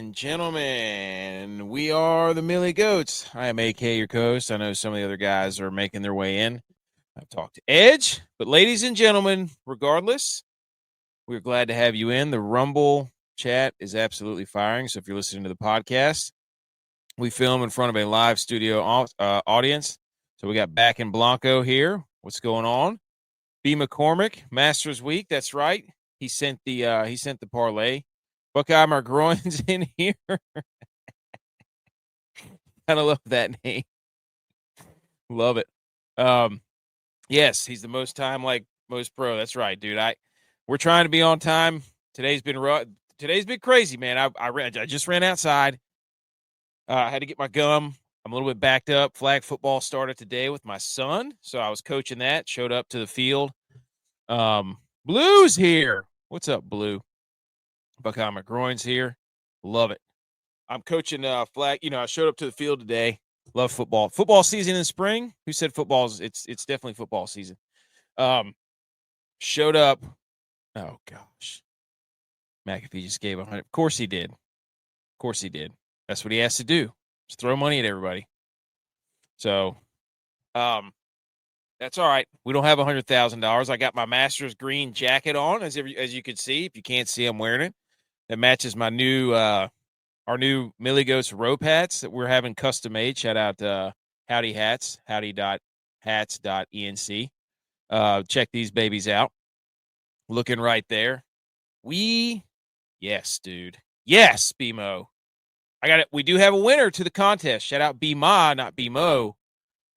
and gentlemen, we are the Millie Goats. I am AK, your co-host. I know some of the other guys are making their way in. I've talked to Edge, but ladies and gentlemen, regardless, we're glad to have you in. The Rumble chat is absolutely firing. So if you're listening to the podcast, we film in front of a live studio audience. So we got Back in Blanco here. What's going on? B. McCormick, Masters Week. That's right. He sent the parlay. Buckeye Groins in here. Kind of love that name. Love it. Yes, he's the most time like most pro. That's right, dude. We're trying to be on time. Today's been crazy, man. I just ran outside. I had to get my gum. I'm a little bit backed up. Flag football started today with my son, so I was coaching that. Showed up to the field. Blue's here. What's up, Blue? Buckeye McGroin's here. Love it. I'm coaching flag. I showed up to the field today. Love football. Football season in spring. Who said football's? It's definitely football season. Showed up. Oh gosh, McAfee just gave 100. Of course he did. That's what he has to do. Just throw money at everybody. So, that's all right. We don't have $100,000. I got my Masters green jacket on, as you can see. If you can't see, I'm wearing it. That matches my new our new Millie Goats rope hats that we're having custom made. Shout out Howdy Hats, howdy.hats.enc. Check these babies out. Looking right there. Yes, dude. Yes, BMO. I got it. We do have a winner to the contest. Shout out BMA, not BMO,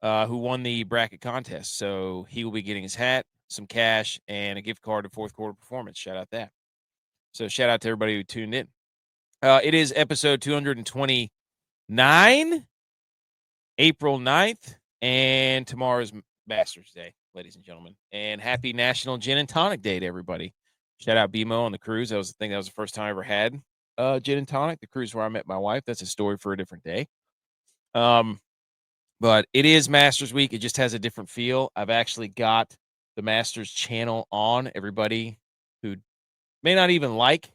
who won the bracket contest. So he will be getting his hat, some cash, and a gift card to Fourth Quarter Performance. Shout out that. So shout out to everybody who tuned in. It is episode 229, April 9th, and tomorrow's Masters Day, ladies and gentlemen. And happy National Gin and Tonic Day to everybody. Shout out BMO on the cruise. That was the first time I ever had gin and tonic, the cruise where I met my wife. That's a story for a different day. But it is Masters Week. It just has a different feel. I've actually got the Masters channel on. Everybody who may not even like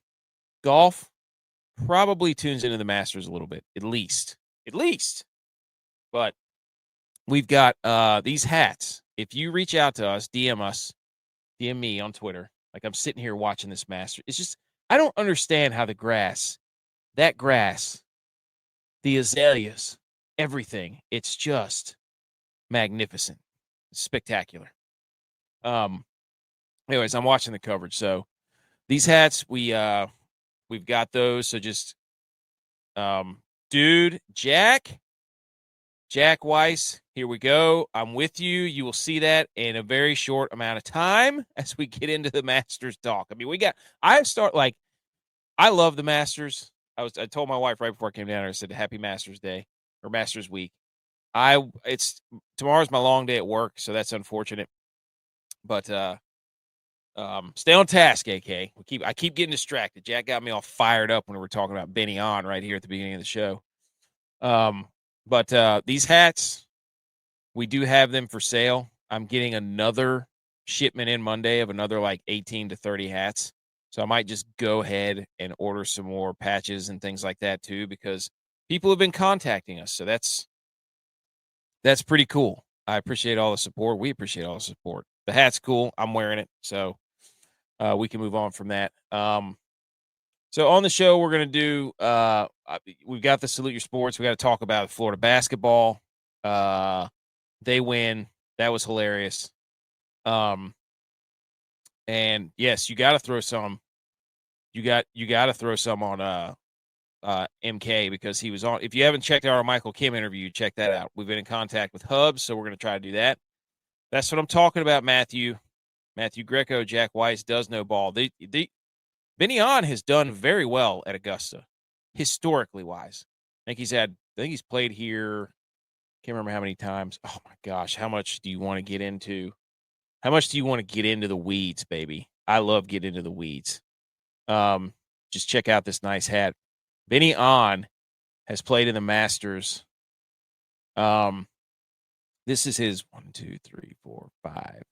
golf probably tunes into the Masters a little bit, at least. But we've got these hats. If you reach out to us, DM me on Twitter. Like I'm sitting here watching this Masters. It's just, I don't understand how the grass, the azaleas, everything, it's just magnificent. It's spectacular. Anyways, I'm watching the coverage. So these hats, we've got those. So just, dude, Jack Weiss, here we go. I'm with you. You will see that in a very short amount of time as we get into the Masters talk. I mean, I love the Masters. I told my wife right before I came down here, I said, Happy Masters Day or Masters Week. Tomorrow's my long day at work, so that's unfortunate. But stay on task, AK. I keep getting distracted. Jack got me all fired up when we were talking about Benny On right here at the beginning of the show. But these hats, we do have them for sale. I'm getting another shipment in Monday of another like 18 to 30 hats. So I might just go ahead and order some more patches and things like that too, because people have been contacting us. So that's pretty cool. I appreciate all the support. We appreciate all the support. The hat's cool. I'm wearing it. So we can move on from that. So on the show, we're going to do, we've got the Salute Your Sports. We got to talk about Florida basketball. They win. That was hilarious. And yes, you got to throw some. You got to throw some on MK because he was on. If you haven't checked out our Michael Kim interview, check that out. We've been in contact with Hubs, so we're going to try to do that. That's what I'm talking about, Matthew. Matthew Greco, Jack Weiss does know ball. Benny On has done very well at Augusta, historically wise. I think he's played here. Can't remember how many times. Oh my gosh, how much do you want to get into? How much do you want to get into the weeds, baby? I love getting into the weeds. Just check out this nice hat. Benny On has played in the Masters. This is his 1, 2, 3, 4, 5.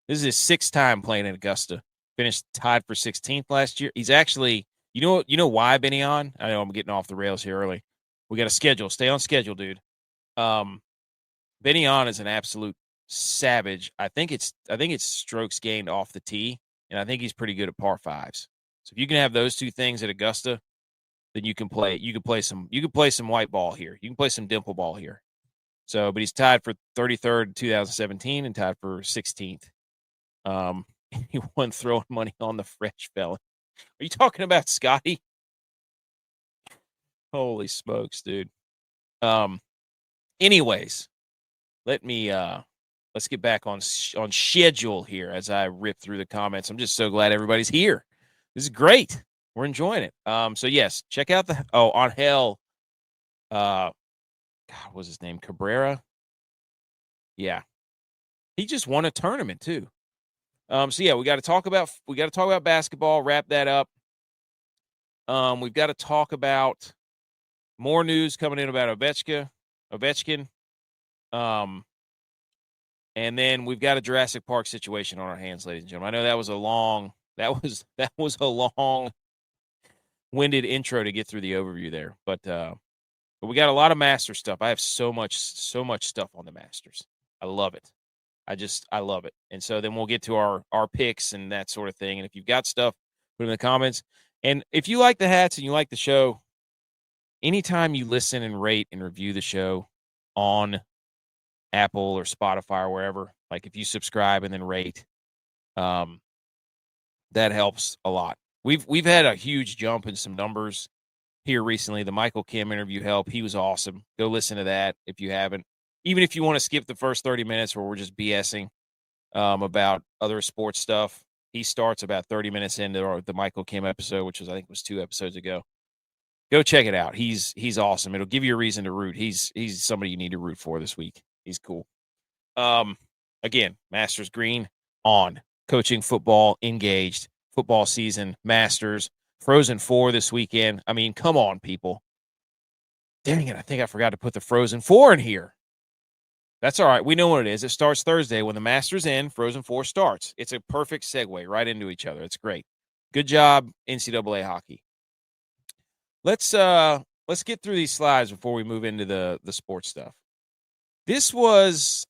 This is his 6th time playing in Augusta. Finished tied for 16th last year. He's actually You know why, Benny on? I know I'm getting off the rails here early. We got a schedule. Stay on schedule, dude. Benny on is an absolute savage. I think it's strokes gained off the tee, and I think he's pretty good at par fives. So if you can have those two things at Augusta, then you can play some white ball here. You can play some dimple ball here. So, but he's tied for 33rd in 2017 and tied for 16th. He won throwing money on the fresh fella. Are you talking about Scotty? Holy smokes, dude. Anyways, let's get back on schedule here as I rip through the comments. I'm just so glad everybody's here. This is great. We're enjoying it. So yes, check out on hell. God, what was his name? Cabrera. Yeah. He just won a tournament too. So yeah, we got to talk about basketball, wrap that up. We've got to talk about more news coming in about Ovechkin. And then we've got a Jurassic Park situation on our hands, ladies and gentlemen. I know that was a long-winded intro to get through the overview there, but we got a lot of Masters stuff. I have so much stuff on the Masters. I love it. I love it. And so then we'll get to our picks and that sort of thing. And if you've got stuff, put it in the comments. And if you like the hats and you like the show, anytime you listen and rate and review the show on Apple or Spotify or wherever, like if you subscribe and then rate, that helps a lot. We've had a huge jump in some numbers here recently. The Michael Kim interview helped. He was awesome. Go listen to that if you haven't. Even if you want to skip the first 30 minutes where we're just BSing about other sports stuff, he starts about 30 minutes into the Michael Kim episode, which I think was 2 episodes ago. Go check it out. He's awesome. It'll give you a reason to root. He's somebody you need to root for this week. He's cool. Again, Masters Green on. Coaching football, engaged. Football season, Masters. Frozen 4 this weekend. I mean, come on, people. Dang it, I think I forgot to put the Frozen 4 in here. That's all right. We know what it is. It starts Thursday. When the Masters end, Frozen 4 starts. It's a perfect segue right into each other. It's great. Good job, NCAA hockey. Let's get through these slides before we move into the sports stuff. This was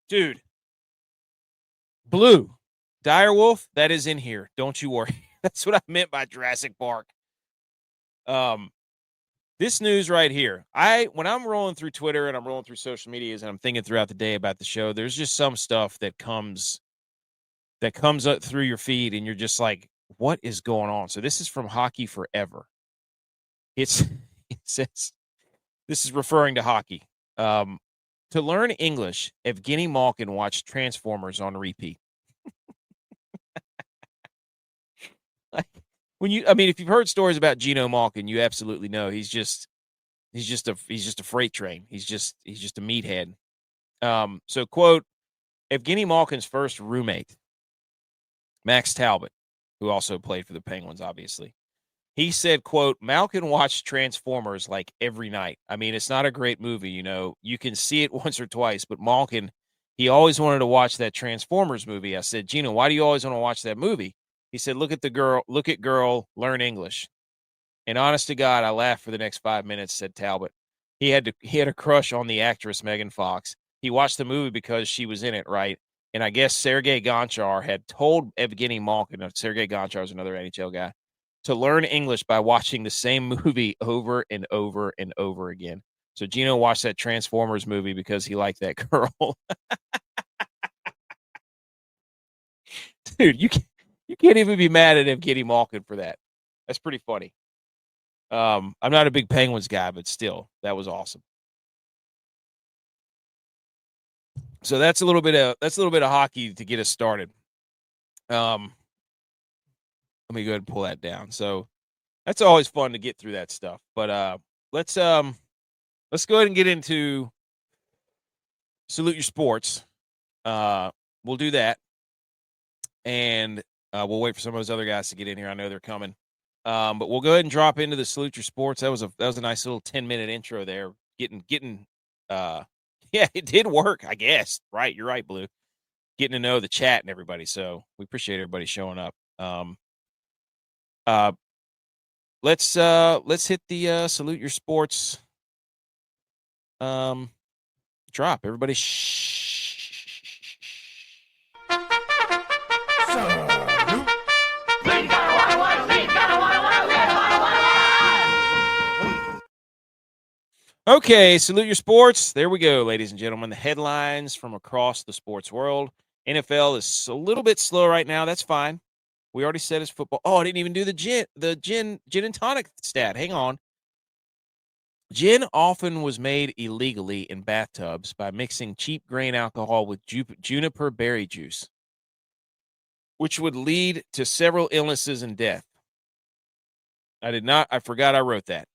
dude. Blue. Direwolf, that is in here. Don't you worry. That's what I meant by Jurassic Park. This news right here. When I'm rolling through Twitter and I'm rolling through social medias and I'm thinking throughout the day about the show, there's just some stuff that comes up through your feed and you're just like, what is going on? So this is from Hockey Forever. It says, this is referring to hockey. To learn English, Evgeny Malkin watched Transformers on repeat. If you've heard stories about Geno Malkin, you absolutely know he's just a freight train. He's just a meathead. So quote, Evgeny Malkin's first roommate, Max Talbot, who also played for the Penguins, obviously. He said, quote, Malkin watched Transformers like every night. I mean, it's not a great movie, you can see it once or twice, but Malkin, he always wanted to watch that Transformers movie. I said, Gino, why do you always want to watch that movie? He said, look at girl, learn English. And honest to God, I laughed for the next 5 minutes, said Talbot. He had a crush on the actress Megan Fox. He watched the movie because she was in it, right? And I guess Sergei Gonchar had told Evgeny Malkin, Sergei Gonchar is another NHL guy, to learn English by watching the same movie over and over and over again. So Gino watched that Transformers movie because he liked that girl. Dude, you can't even be mad at Evgeny Malkin for that. That's pretty funny. I'm not a big Penguins guy, but still, that was awesome. So that's a little bit of hockey to get us started. Let me go ahead and pull that down. So that's always fun to get through that stuff. But let's go ahead and get into Salute Your Sports. We'll do that. And we'll wait for some of those other guys to get in here. I know they're coming. But we'll go ahead and drop into the Salute Your Sports. That was a nice little 10-minute intro there. Yeah, it did work, I guess. Right, you're right, Blue. Getting to know the chat and everybody. So we appreciate everybody showing up. let's hit the salute your sports drop. Everybody Okay, salute your sports. There we go, ladies and gentlemen. The headlines from across the sports world. NFL is a little bit slow right now. That's fine. We already said it's football. Oh, I didn't even do the gin and tonic stat. Hang on. Gin often was made illegally in bathtubs by mixing cheap grain alcohol with juniper berry juice, which would lead to several illnesses and death. I forgot I wrote that.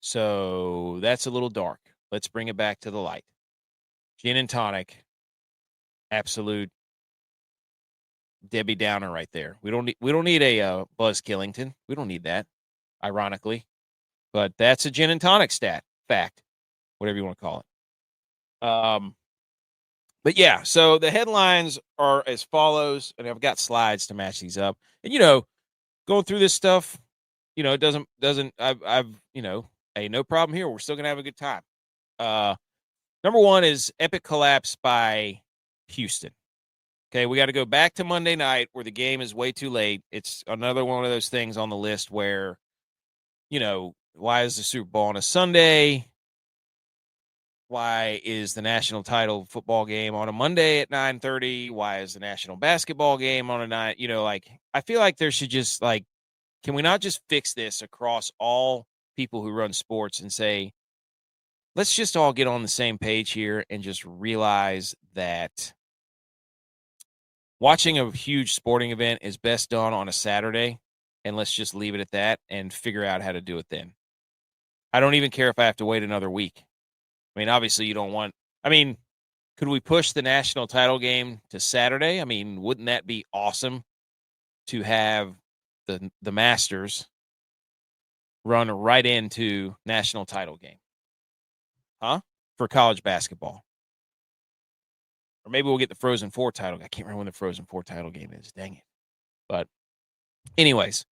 So that's a little dark. Let's bring it back to the light. Gin and tonic, absolute Debbie Downer right there. We don't need a Buzz Killington. We don't need that, ironically. But that's a gin and tonic fact, whatever you want to call it. But yeah, so the headlines are as follows, and I've got slides to match these up. And going through this stuff, it doesn't. I've hey, no problem here. We're still gonna have a good time. Number one is epic collapse by Houston. Okay, we got to go back to Monday night where the game is way too late. It's another one of those things on the list where, why is the Super Bowl on a Sunday? Why is the national title football game on a Monday at 9:30? Why is the national basketball game on a night? I feel like there should just can we not just fix this across all people who run sports and say, let's just all get on the same page here and just realize that watching a huge sporting event is best done on a Saturday, and let's just leave it at that and figure out how to do it then. I don't even care if I have to wait another week. I mean, obviously you don't want – could we push the national title game to Saturday? I mean, wouldn't that be awesome to have the Masters run right into national title game? Huh? For college basketball. Or maybe we'll get the Frozen Four title. I can't remember when the Frozen Four title game is. Dang it. But anyways,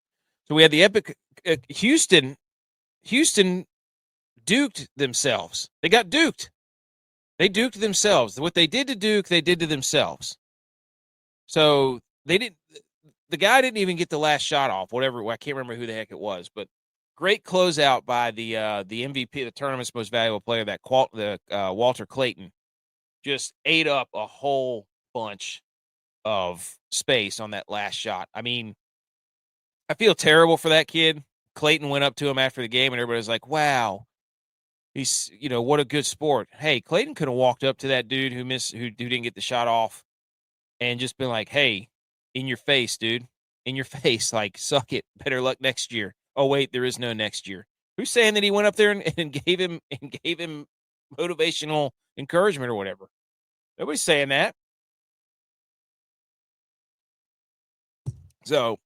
so we had the epic Houston duked themselves. They got duked. They duked themselves. What they did to Duke, they did to themselves. So the guy didn't even get the last shot off, whatever. I can't remember who the heck it was, but great closeout by the MVP, the tournament's most valuable player, Walter Clayton. Just ate up a whole bunch of space on that last shot. I mean, I feel terrible for that kid. Clayton went up to him after the game, and everybody was like, wow, he's, what a good sport. Hey, Clayton could have walked up to that dude who didn't get the shot off and just been like, hey, in your face, dude. In your face. Suck it. Better luck next year. Oh, wait, there is no next year. Who's saying that he went up there and gave him motivational encouragement or whatever? Nobody's saying that. So,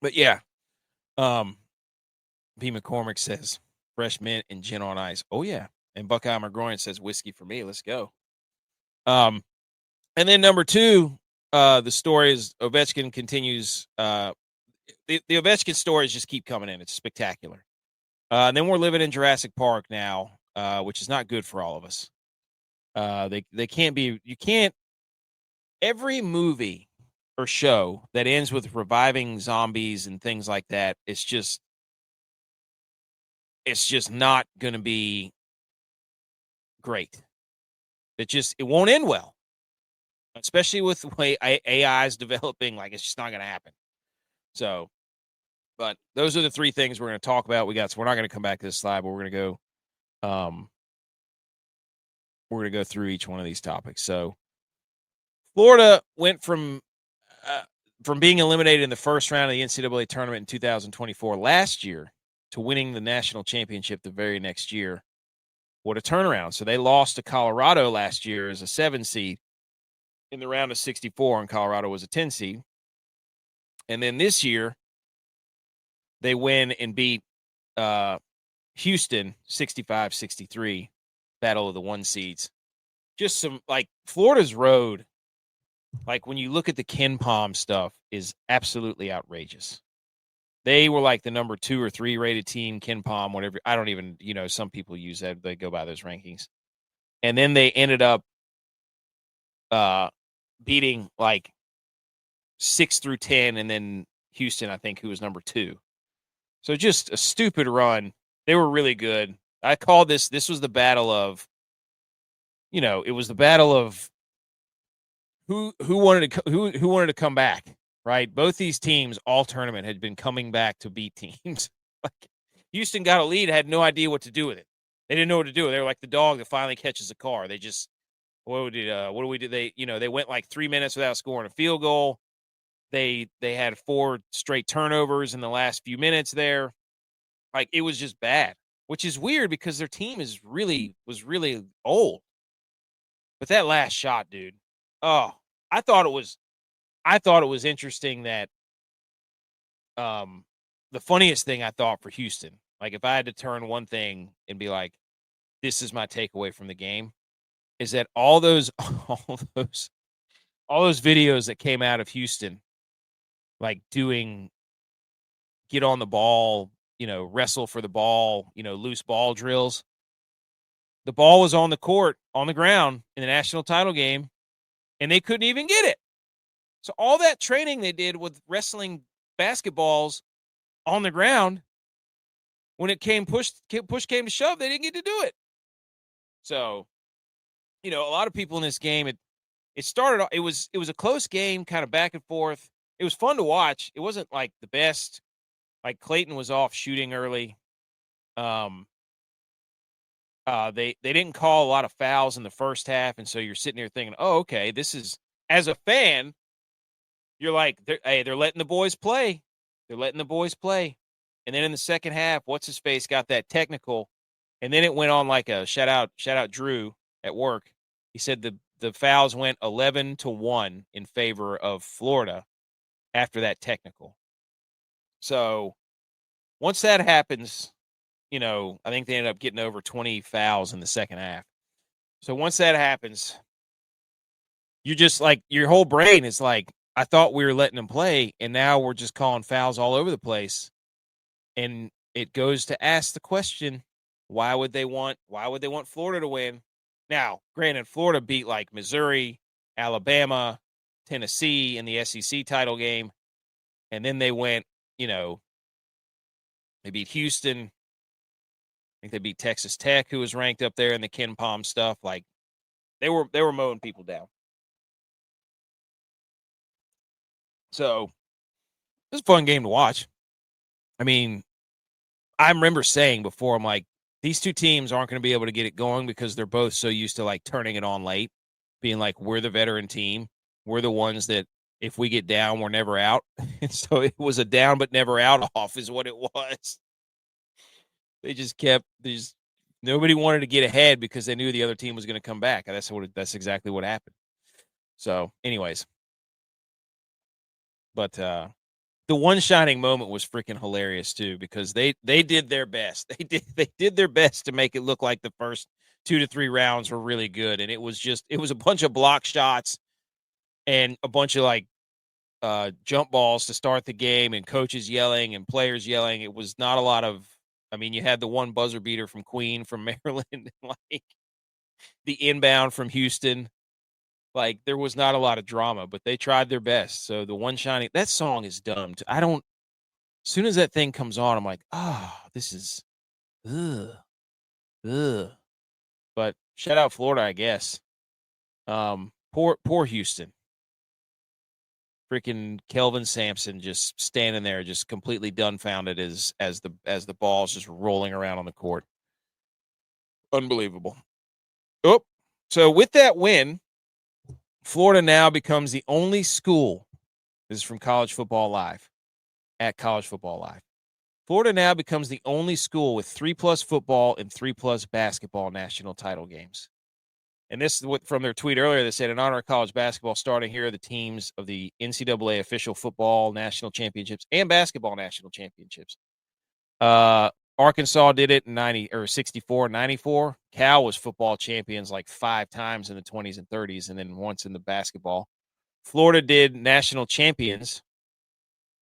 but yeah. P. McCormick says fresh mint and gin on ice. Oh yeah. And Buckeye McGroin says whiskey for me. Let's go. And then number two, the story is Ovechkin continues. The Ovechkin stories just keep coming in. It's spectacular. And then we're living in Jurassic Park now, which is not good for all of us. They can't be. You can't. Every movie or show that ends with reviving zombies and things like that, it's just not going to be great. It won't end well, especially with the way AI is developing. It's just not going to happen. So, but those are the three things we're going to talk about. So we're not going to come back to this slide, but we're going to go. We're going to go through each one of these topics. So, Florida went from being eliminated in the first round of the NCAA tournament in 2024 last year to winning the national championship the very next year. What a turnaround. So they lost to Colorado last year as a 7 seed in the round of 64, and Colorado was a 10 seed. And then this year, they win and beat Houston 65-63, battle of the 1 seeds. Just some, Florida's road, when you look at the Ken Palm stuff, is absolutely outrageous. They were like the number 2 or 3 rated team, Ken Palm, whatever. I don't even, some people use that. They go by those rankings. And then they ended up beating like 6 through 10, and then Houston, I think, who was number 2. So just a stupid run. They were really good. I called this was the battle of, it was the battle of who wanted to come back, right? Both these teams all tournament had been coming back to beat teams. Like Houston got a lead, had no idea what to do with it. They didn't know what to do. They were like the dog that finally catches a car. They just what do we do? They went like 3 minutes without scoring a field goal. They had 4 straight turnovers in the last few minutes there. Like it was just bad, which is weird because their team was really old. But that last shot, dude. Oh, I thought it was interesting that the funniest thing I thought for Houston, like if I had to turn one thing and be like, this is my takeaway from the game, is that all those videos that came out of Houston, like doing get on the ball, wrestle for the ball, loose ball drills. The ball was on the court, on the ground in the national title game, and they couldn't even get it. So all that training they did with wrestling basketballs on the ground, when it push came to shove, they didn't get to do it. So, a lot of people in this game, it started, it was a close game, kind of back and forth. It was fun to watch. It wasn't like the best. Like Clayton was off shooting early. They didn't call a lot of fouls in the first half, and so you're sitting here thinking, oh, okay, this is, as a fan, you're like, they're letting the boys play. They're letting the boys play. And then in the second half, what's his face got that technical, and then it went on like a shout out Drew at work. He said the fouls went 11-1 in favor of Florida after that technical. So once that happens, I think they ended up getting over 20 fouls in the second half. So once that happens, you just like, your whole brain is like, I thought we were letting them play, and now we're just calling fouls all over the place. And it goes to ask the question, why would they want Florida to win? Now, granted, Florida beat like Missouri, Alabama, Tennessee in the SEC title game. And then they went, they beat Houston. I think they beat Texas Tech, who was ranked up there in the Ken Palm stuff. Like they were mowing people down. So it was a fun game to watch. I mean, I remember saying before, I'm like, these two teams aren't going to be able to get it going because they're both so used to like turning it on late, being like, we're the veteran team. We're the ones that if we get down, we're never out. And so it was a down but never out off is what it was. Nobody wanted to get ahead because they knew the other team was going to come back. That's exactly what happened. So anyways, but the one shining moment was freaking hilarious too, because they did their best. They did their best to make it look like the first 2 to 3 rounds were really good. And it was a bunch of block shots and a bunch of like jump balls to start the game and coaches yelling and players yelling. It was not a lot of, you had the one buzzer beater from Queen from Maryland, like the inbound from Houston. Like there was not a lot of drama, but they tried their best. So the one shining, that song is dumb. As soon as that thing comes on, I'm like, this is, ugh. But shout out Florida, I guess. Poor Houston. Freaking Kelvin Sampson just standing there, just completely dumbfounded as the ball's just rolling around on the court. Unbelievable. Oh, so with that win, Florida now becomes the only school. This is from College Football Live, at College Football Live. Florida now becomes the only school with 3+ football and 3+ basketball national title games. And this is what from their tweet earlier. They said, in honor of college basketball starting, here are the teams of the NCAA official football national championships and basketball national championships. Arkansas did it in 64, 94. Cal was football champions like 5 times in the 20s and 30s, and then once in the basketball. Florida did national champions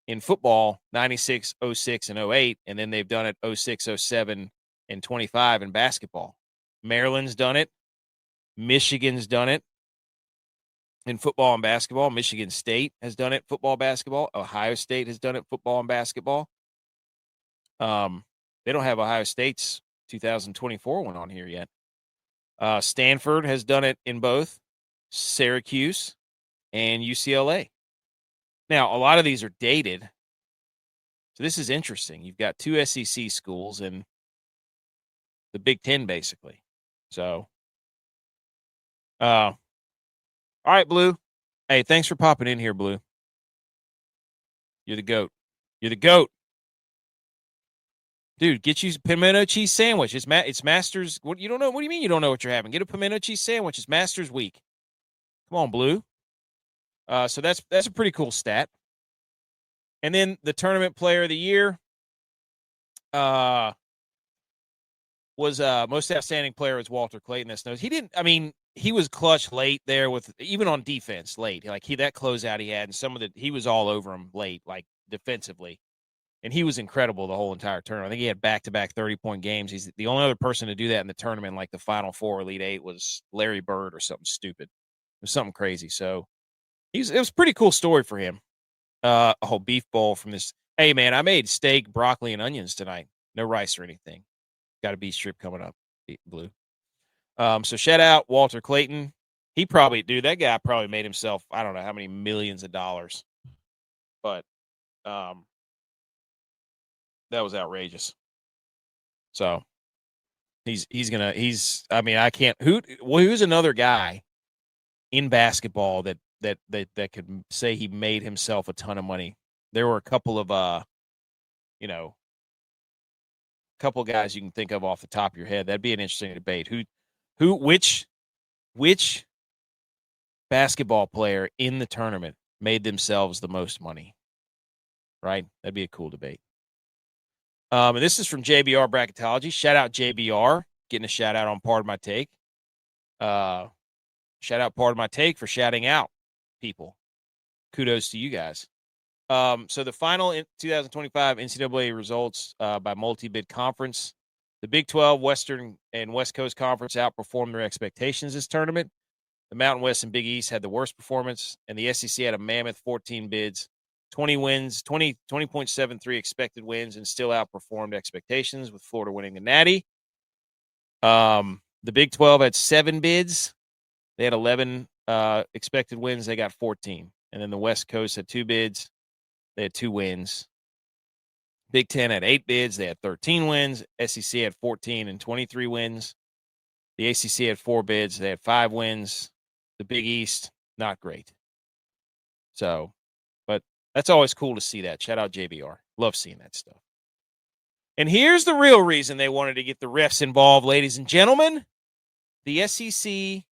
in football, 96, 06, and 08, and then they've done it 06, 07, and 25 in basketball. Maryland's done it. Michigan's done it in football and basketball. Michigan State has done it football, basketball. Ohio State has done it football and basketball. They don't have Ohio State's 2024 one on here yet. Stanford has done it in both Syracuse and UCLA. Now, a lot of these are dated. So this is interesting. You've got 2 SEC schools and the Big Ten, basically. So, all right, Blue. Hey, thanks for popping in here, Blue. You're the GOAT. You're the GOAT. Dude, get you a pimento cheese sandwich. It's Masters. What you don't know? What do you mean you don't know what you're having? Get a pimento cheese sandwich. It's Masters week. Come on, Blue. So that's a pretty cool stat. And then the tournament player of the year was most outstanding player was Walter Clayton. That's knows he didn't. I mean, he was clutch late there with even on defense late. Like that closeout he had, and he was all over him late, like defensively. And he was incredible the whole entire tournament. I think he had back-to-back 30-point games. He's the only other person to do that in the tournament, like the Final Four, Elite Eight, was Larry Bird or something stupid. It was something crazy. So it was a pretty cool story for him. A whole beef bowl from this. Hey, man, I made steak, broccoli, and onions tonight. No rice or anything. Got a beef strip coming up, Blue. So shout out Walter Clayton. That guy probably made himself, I don't know how many millions of dollars. But that was outrageous. So who's another guy in basketball that could say he made himself a ton of money? There were a couple of couple guys you can think of off the top of your head. That'd be an interesting debate. Which basketball player in the tournament made themselves the most money? Right? That'd be a cool debate. And this is from JBR Bracketology. Shout out JBR, getting a shout out on Part of My Take. Shout out Part of My Take for shouting out people. Kudos to you guys. So the final 2025 NCAA results by multi-bid conference. The Big 12, Western, and West Coast Conference outperformed their expectations this tournament. The Mountain West and Big East had the worst performance, and the SEC had a mammoth 14 bids, 20 wins, 20.73 expected wins, and still outperformed expectations, with Florida winning the Natty. The Big 12 had 7 bids. They had 11 expected wins. They got 14. And then the West Coast had 2 bids. They had 2 wins. Big 10 had 8 bids. They had 13 wins. SEC had 14 and 23 wins. The ACC had 4 bids. They had 5 wins. The Big East, not great. So, but that's always cool to see that. Shout out JBR. Love seeing that stuff. And here's the real reason they wanted to get the refs involved, ladies and gentlemen. The SEC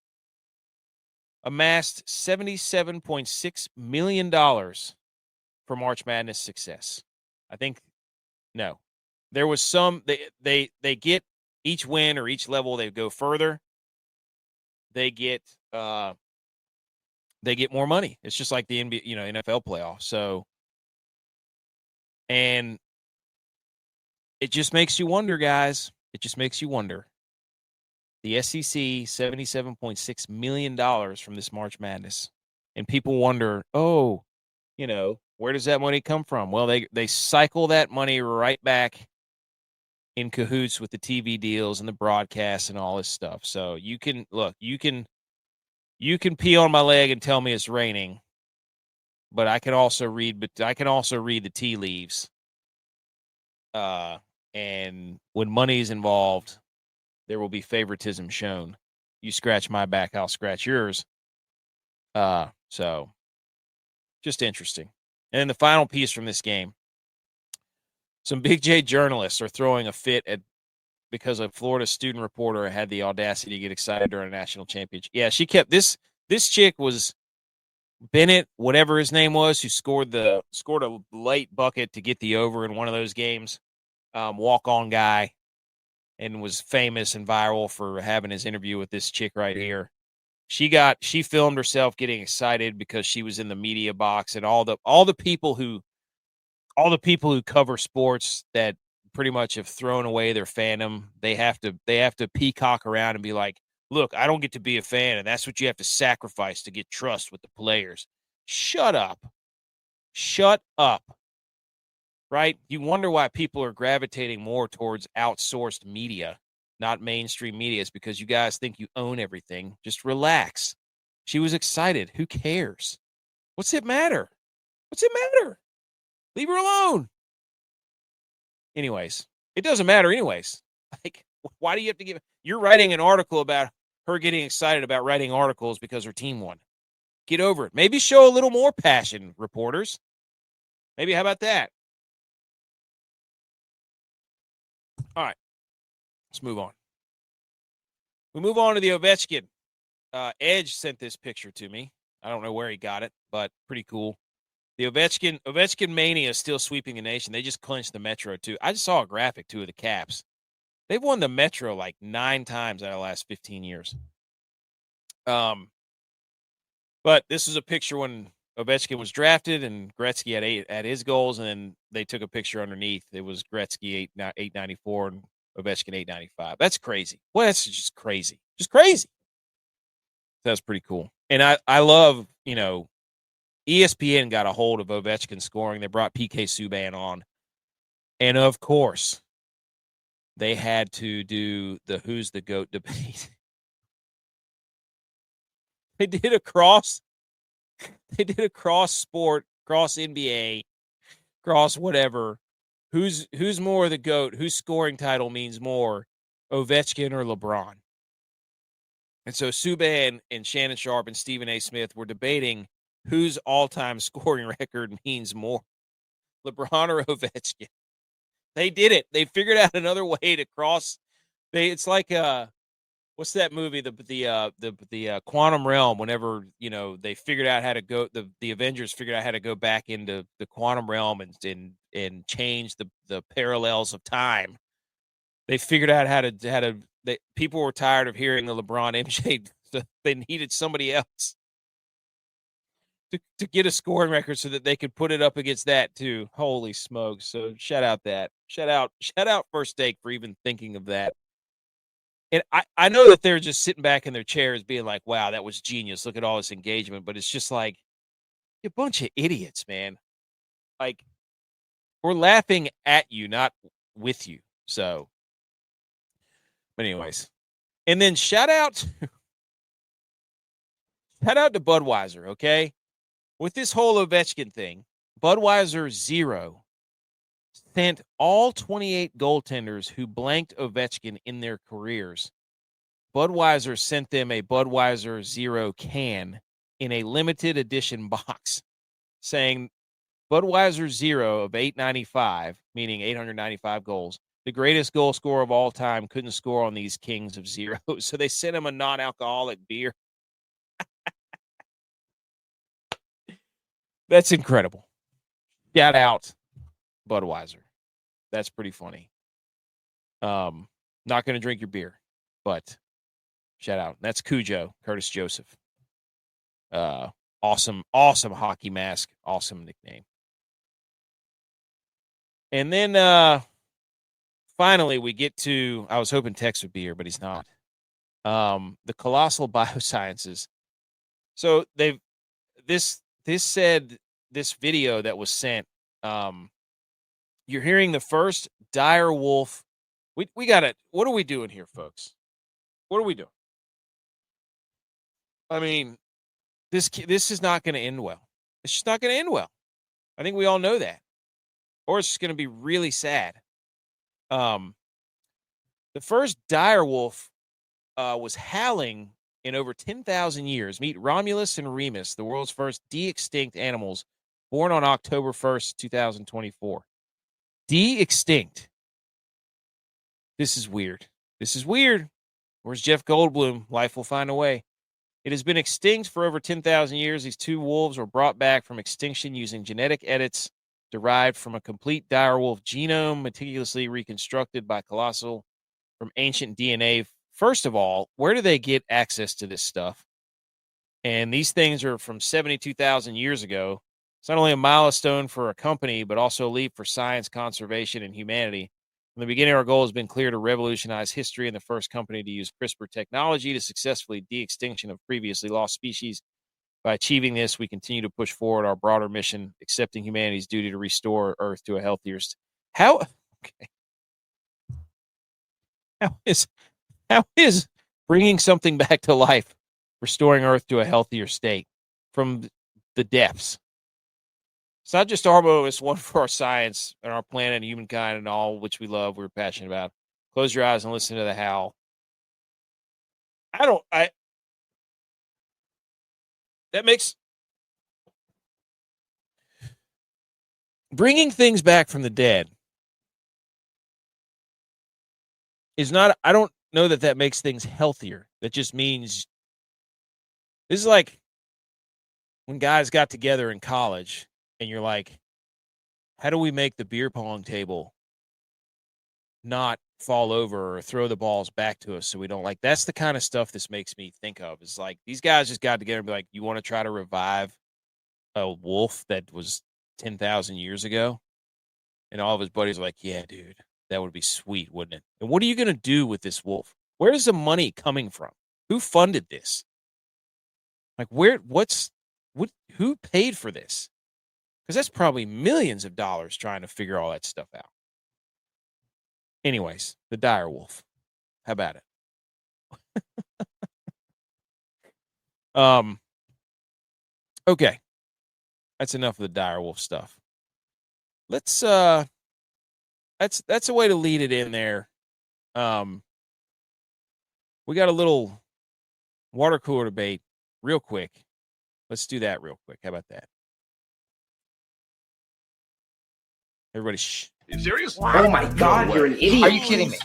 amassed $77.6 million for March Madness success. I think, no. There was some, they get each win or each level, they go further. They get more money. It's just like the NBA, NFL playoffs. So, and it just makes you wonder, guys. It just makes you wonder. The SEC, $77.6 million from this March Madness. And people wonder, where does that money come from? Well, they cycle that money right back in cahoots with the TV deals and the broadcasts and all this stuff. So you can pee on my leg and tell me it's raining, but I can also read the tea leaves. And when money is involved, there will be favoritism shown. You scratch my back, I'll scratch yours. So just interesting. And then the final piece from this game. Some Big J journalists are throwing a fit because a Florida student reporter had the audacity to get excited during a national championship. Yeah, she kept this chick was Bennett, whatever his name was, who scored a late bucket to get the over in one of those games. Walk-on guy, and was famous and viral for having his interview with this chick right here. She filmed herself getting excited because she was in the media box, and all the people who all the people who cover sports that pretty much have thrown away their fandom, they have to peacock around and be like, look, I don't get to be a fan, and that's what you have to sacrifice to get trust with the players. Shut up. Shut up. Right? You wonder why people are gravitating more towards outsourced media, not mainstream media. It's because you guys think you own everything. Just relax. She was excited. Who cares? What's it matter? What's it matter? Leave her alone. Anyways, it doesn't matter anyways. Like, why do you have to give? You're writing an article about her getting excited about writing articles because her team won. Get over it. Maybe show a little more passion, reporters. Maybe how about that? All right. Let's move on. We move on to the Ovechkin. Edge sent this picture to me. I don't know where he got it, but pretty cool. The Ovechkin mania is still sweeping the nation. They just clinched the Metro, too. I just saw a graphic, too, of the Caps. They've won the Metro like 9 times out of the last 15 years. But this is a picture when Ovechkin was drafted and Gretzky had his goals, and then they took a picture underneath. It was Gretzky 894 and Ovechkin 895. That's crazy. Well, that's just crazy. Just crazy. That's pretty cool. And I love, ESPN got a hold of Ovechkin scoring. They brought PK Subban on. And, of course, they had to do the who's the GOAT debate. They did a cross sport, cross NBA, cross whatever. Who's more the GOAT? Whose scoring title means more, Ovechkin or LeBron? And so Subban and Shannon Sharp and Stephen A. Smith were debating whose all-time scoring record means more, LeBron or Ovechkin. They did it. They figured out another way to cross. It's like what's that movie? The Quantum Realm. Whenever they figured out how to go, the Avengers figured out how to go back into the quantum realm and change the parallels of time. They figured out how to. People were tired of hearing the LeBron MJ. So they needed somebody else to get a scoring record so that they could put it up against that too. Holy smokes. So shout out First Take for even thinking of that. And I know that they're just sitting back in their chairs being like, wow, that was genius. Look at all this engagement. But it's just like, a bunch of idiots, man. Like, we're laughing at you, not with you. So, but anyways. And then shout out to Budweiser, okay? With this whole Ovechkin thing, Budweiser Zero sent all 28 goaltenders who blanked Ovechkin in their careers. Budweiser sent them a Budweiser Zero can in a limited edition box saying Budweiser Zero of 895, meaning 895 goals, the greatest goal scorer of all time, couldn't score on these kings of zero. So they sent him a non-alcoholic beer. That's incredible. Shout out Budweiser. That's pretty funny. Not going to drink your beer, but shout out. That's Cujo, Curtis Joseph. Awesome hockey mask. Awesome nickname. And then finally we get to, I was hoping Tex would be here, but he's not. The Colossal Biosciences. So this video that was sent, you're hearing the first dire wolf. We got it. What are we doing here, folks? What are we doing? I mean, this is not going to end well. It's just not going to end well. I think we all know that. Or it's just going to be really sad. The first dire wolf was howling in over 10,000 years. Meet Romulus and Remus, the world's first de-extinct animals, born on October 1st, 2024. De-extinct. This is weird. Where's Jeff Goldblum? Life will find a way. It has been extinct for over 10,000 years. These two wolves were brought back from extinction using genetic edits derived from a complete dire wolf genome, meticulously reconstructed by Colossal from ancient DNA. First of all, where do they get access to this stuff? And these things are from 72,000 years ago. It's not only a milestone for a company, but also a leap for science, conservation, and humanity. From the beginning, our goal has been clear to revolutionize history and the first company to use CRISPR technology to successfully de-extinction of previously lost species. By achieving this, we continue to push forward our broader mission, accepting humanity's duty to restore Earth to a healthier state. How is bringing something back to life, restoring Earth to a healthier state from the depths? It's not just our motto, it's one for our science and our planet and humankind and all which we love, we're passionate about. Close your eyes and listen to the howl. That makes bringing things back from the dead is not, I don't know that makes things healthier. That just means this is like when guys got together in college and you're like, how do we make the beer pong table not fall over or throw the balls back to us so we don't, like, that's the kind of stuff this makes me think of. Is like these guys just got together and be like, you want to try to revive a wolf that was 10,000 years ago? And all of his buddies are like, yeah, dude, that would be sweet, wouldn't it? And what are you going to do with this wolf? Where is the money coming from? Who funded this? Like, who paid for this? Because that's probably millions of dollars trying to figure all that stuff out. Anyways, the dire wolf. How about it? Okay. That's enough of the dire wolf stuff. Let's that's a way to lead it in there. We got a little water cooler debate real quick. Let's do that real quick. How about that? Everybody shh. Are you serious? Oh my God, you're an idiot. Are you kidding me?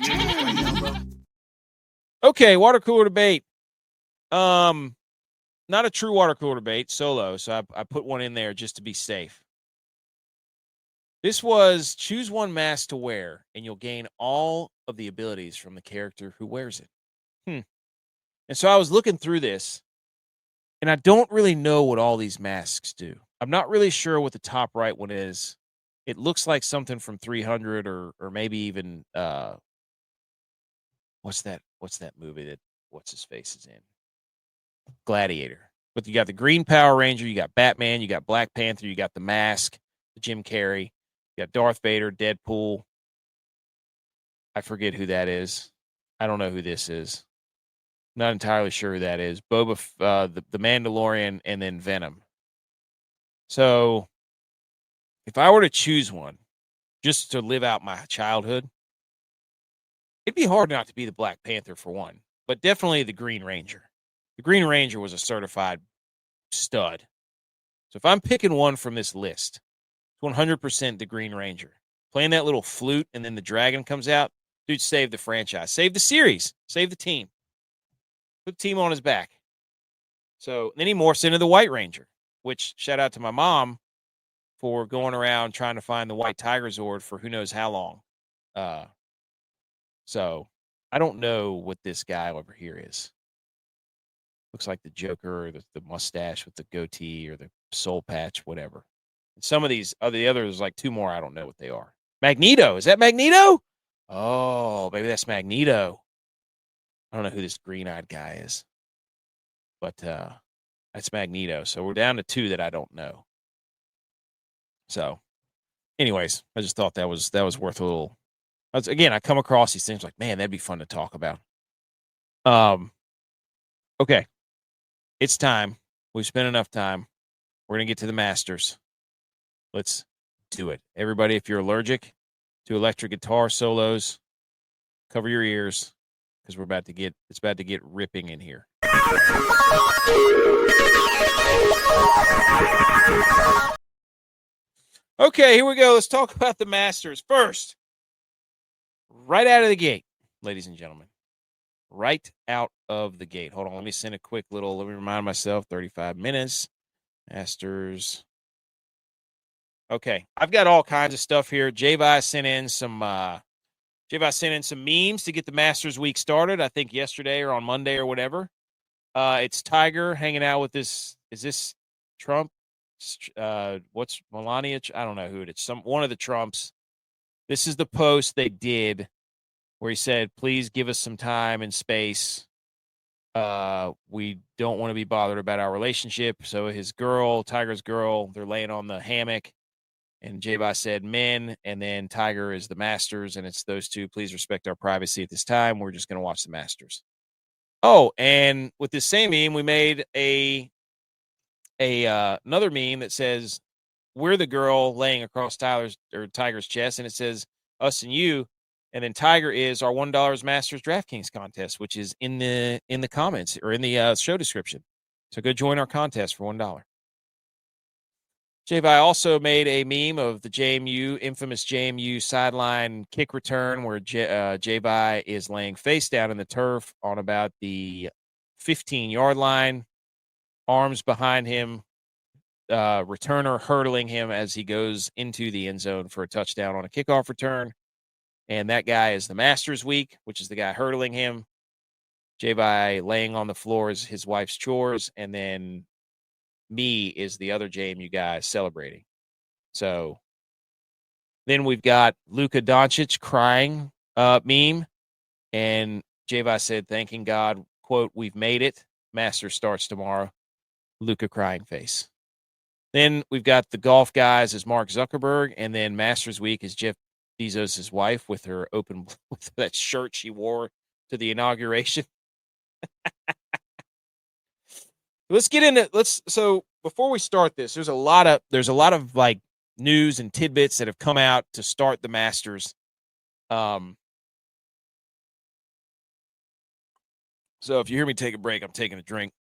Okay, water cooler debate. Not a true water cooler debate, solo. So I put one in there just to be safe. This was choose one mask to wear, and you'll gain all of the abilities from the character who wears it. And so I was looking through this, and I don't really know what all these masks do. I'm not really sure what the top right one is. It looks like something from 300 or maybe even what's that movie that what's his face is in? Gladiator. But you got the Green Power Ranger, you got Batman, you got Black Panther, you got the Mask, the Jim Carrey, you got Darth Vader, Deadpool. I forget who that is. I don't know who this is. Not entirely sure who that is. Boba, the Mandalorian, and then Venom. So if I were to choose one just to live out my childhood, it'd be hard not to be the Black Panther for one, but definitely the Green Ranger. The Green Ranger was a certified stud. So if I'm picking one from this list, it's 100% the Green Ranger. Playing that little flute and then the dragon comes out, dude, save the franchise. Save the series. Save the team. Put the team on his back. So then he morphs into the White Ranger, which shout out to my mom for going around trying to find the White Tiger Zord for who knows how long. So I don't know what this guy over here is. Looks like the Joker or the mustache with the goatee or the soul patch, whatever. And some of these the others, like two more, I don't know what they are. Magneto. Is that Magneto? Oh, maybe that's Magneto. I don't know who this green-eyed guy is. But that's Magneto. So we're down to two that I don't know. So, anyways, I just thought that was worth a little. Again, I come across these things like, man, that'd be fun to talk about. Okay, it's time. We've spent enough time. We're gonna get to the Masters. Let's do it, everybody. If you're allergic to electric guitar solos, cover your ears because it's about to get ripping in here. Okay, here we go. Let's talk about the Masters first. Right out of the gate, ladies and gentlemen. Right out of the gate. Hold on, let me send a quick little, let me remind myself, 35 minutes. Masters. Okay, I've got all kinds of stuff here. G.U.Y.S sent in some memes to get the Masters week started, I think yesterday or on Monday or whatever. It's Tiger hanging out with this, is this Trump? what's Melania? I don't know who it is. One of the Trumps. This is the post they did where he said, "Please give us some time and space. We don't want to be bothered about our relationship." So his girl, Tiger's girl, they're laying on the hammock, and J.U.Y.S said men, and then Tiger is the Masters, and it's those two. Please respect our privacy at this time. We're just going to watch the Masters. Oh, and with this same meme, we made another meme that says, "We're the girl laying across Tiger's chest," and it says us and you, and then Tiger is our $1 Masters DraftKings contest, which is in the comments or in the show description. So go join our contest for $1. J.U.Y. also made a meme of the infamous JMU sideline kick return where J.U.Y. is laying face down in the turf on about the 15-yard line, arms behind him, returner hurdling him as he goes into the end zone for a touchdown on a kickoff return. And that guy is the Masters Week, which is the guy hurdling him. J.U.Y. laying on the floor is his wife's chores, and then me is the other JMU guy celebrating. So then we've got Luka Doncic crying meme, and J.U.Y. said, "Thanking God, quote, we've made it. Masters starts tomorrow." Luka crying face. Then we've got the golf guys as Mark Zuckerberg, and then Masters Week is Jeff Bezos' wife with her with that shirt she wore to the inauguration. Let's get into so before we start this, there's a lot of like news and tidbits that have come out to start the Masters. So if you hear me take a break, I'm taking a drink.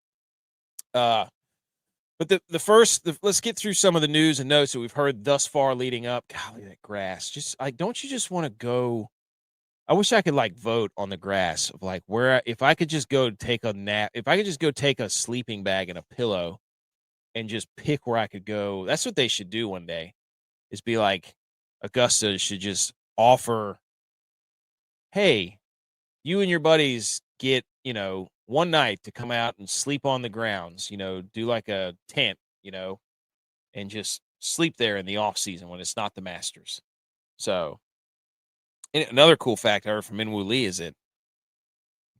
But let's get through some of the news and notes that we've heard thus far leading up. Golly, that grass. Just like, don't you just want to go? I wish I could like vote on the grass of like if I could just go take a nap, if I could just go take a sleeping bag and a pillow and just pick where I could go. That's what they should do one day, is be like, Augusta should just offer, hey, you and your buddies get, one night to come out and sleep on the grounds, do like a tent, and just sleep there in the off season when it's not the Masters. So, and another cool fact I heard from Minwoo Lee is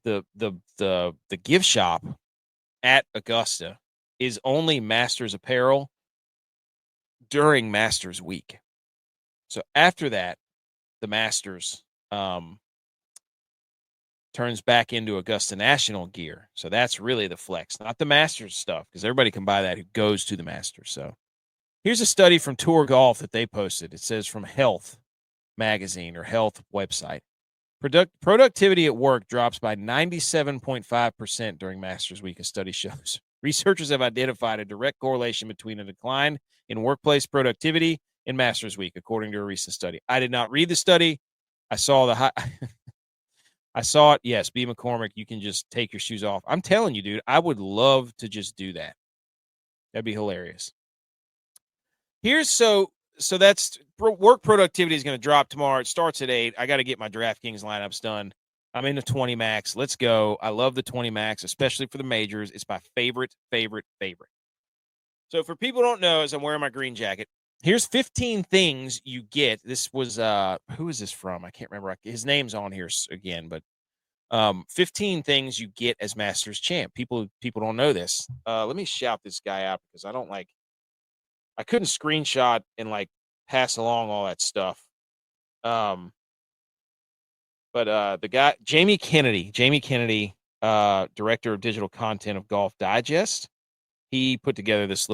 that the gift shop at Augusta is only Masters apparel during Masters week. So after that, the Masters turns back into Augusta National gear. So that's really the flex, not the Masters stuff, because everybody can buy that who goes to the Masters. So here's a study from Tour Golf that they posted. It says from Health magazine or Health website. Productivity at work drops by 97.5% during Masters Week, a study shows. Researchers have identified a direct correlation between a decline in workplace productivity and Masters Week, according to a recent study. I did not read the study. I saw I saw it. Yes, B. McCormick, you can just take your shoes off. I'm telling you, dude, I would love to just do that. That'd be hilarious. So that's work productivity is going to drop tomorrow. It starts at 8. I got to get my DraftKings lineups done. I'm in the 20 max. Let's go. I love the 20 max, especially for the majors. It's my favorite. So for people who don't know, as I'm wearing my green jacket, here's 15 things you get. This was who is this from? I can't remember. His name's on here again, but 15 things you get as Masters champ. People don't know this. Let me shout this guy out because I couldn't screenshot and like pass along all that stuff. But the guy, Jamie Kennedy, director of digital content of Golf Digest, he put together this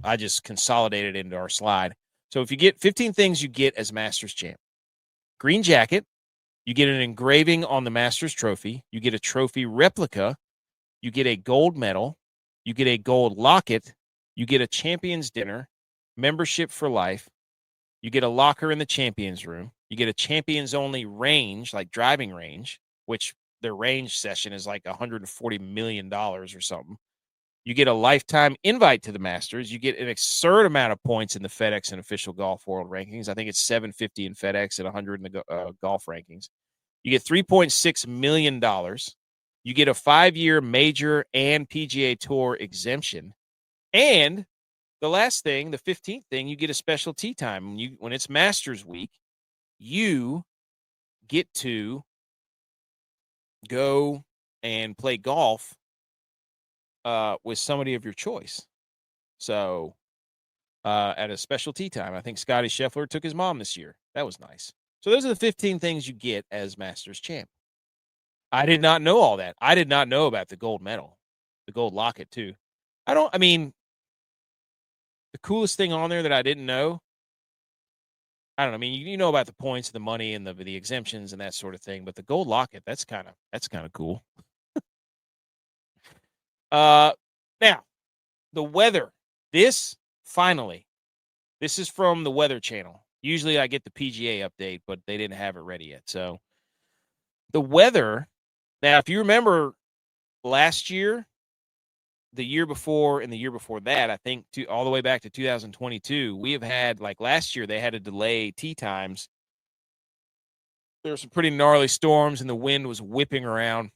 I just consolidated into our slide. So if you get 15 things you get as Masters champ: green jacket, you get an engraving on the Masters trophy, you get a trophy replica, you get a gold medal, you get a gold locket, you get a champions dinner, membership for life, you get a locker in the champions room, you get a champions only range, like driving range, which their range session is like $140 million or something. You get a lifetime invite to the Masters. You get an absurd amount of points in the FedEx and official golf world rankings. I think it's 750 in FedEx and 100 in the golf rankings. You get $3.6 million. You get a 5-year major and PGA Tour exemption. And the last thing, the 15th thing, you get a special tee time. When it's Masters week, you get to go and play golf with somebody of your choice. So at a special tee time, I think Scotty Scheffler took his mom this year. That was nice. So those are the 15 things you get as Masters champ. I did not know all that. I did not know about the gold medal, the gold locket too. The coolest thing on there that I didn't know, I don't know. I mean, you know about the points, the money, and the exemptions and that sort of thing, but the gold locket, that's kind of cool. Now, the weather. This is from the Weather Channel. Usually I get the PGA update, but they didn't have it ready yet. So the weather. Now, if you remember last year, the year before, and the year before that, I think all the way back to 2022, we have had, like last year, they had to delay tee times. There were some pretty gnarly storms, and the wind was whipping around.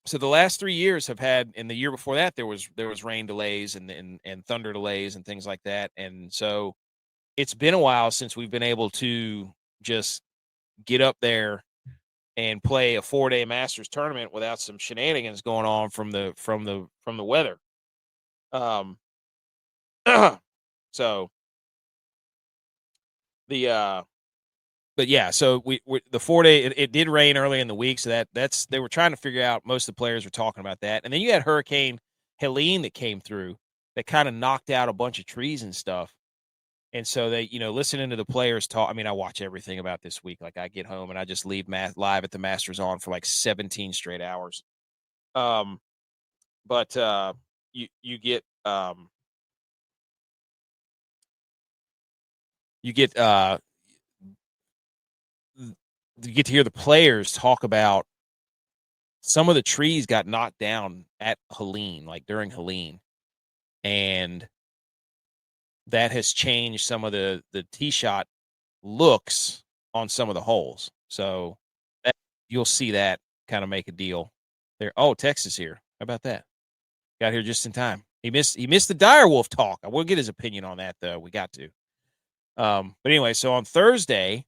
So the last 3 years have had, and the year before that, there was rain delays and thunder delays and things like that. And so it's been a while since we've been able to just get up there and play a 4-day Masters tournament without some shenanigans going on from the weather. So but yeah, so we the 4-day, it did rain early in the week, so that's they were trying to figure out. Most of the players were talking about that, and then you had Hurricane Helene that came through that kind of knocked out a bunch of trees and stuff. And so they, listening to the players talk. I mean, I watch everything about this week. Like I get home and I just leave live at the Masters on for like 17 straight hours. But you get you get to hear the players talk about some of the trees got knocked down at Helene, like during Helene, and that has changed some of the tee shot looks on some of the holes. So you'll see that kind of make a deal there. Oh, Texas here. How about that? Got here just in time. He missed the Direwolf talk. I will get his opinion on that though. We got to. But anyway, so on Thursday,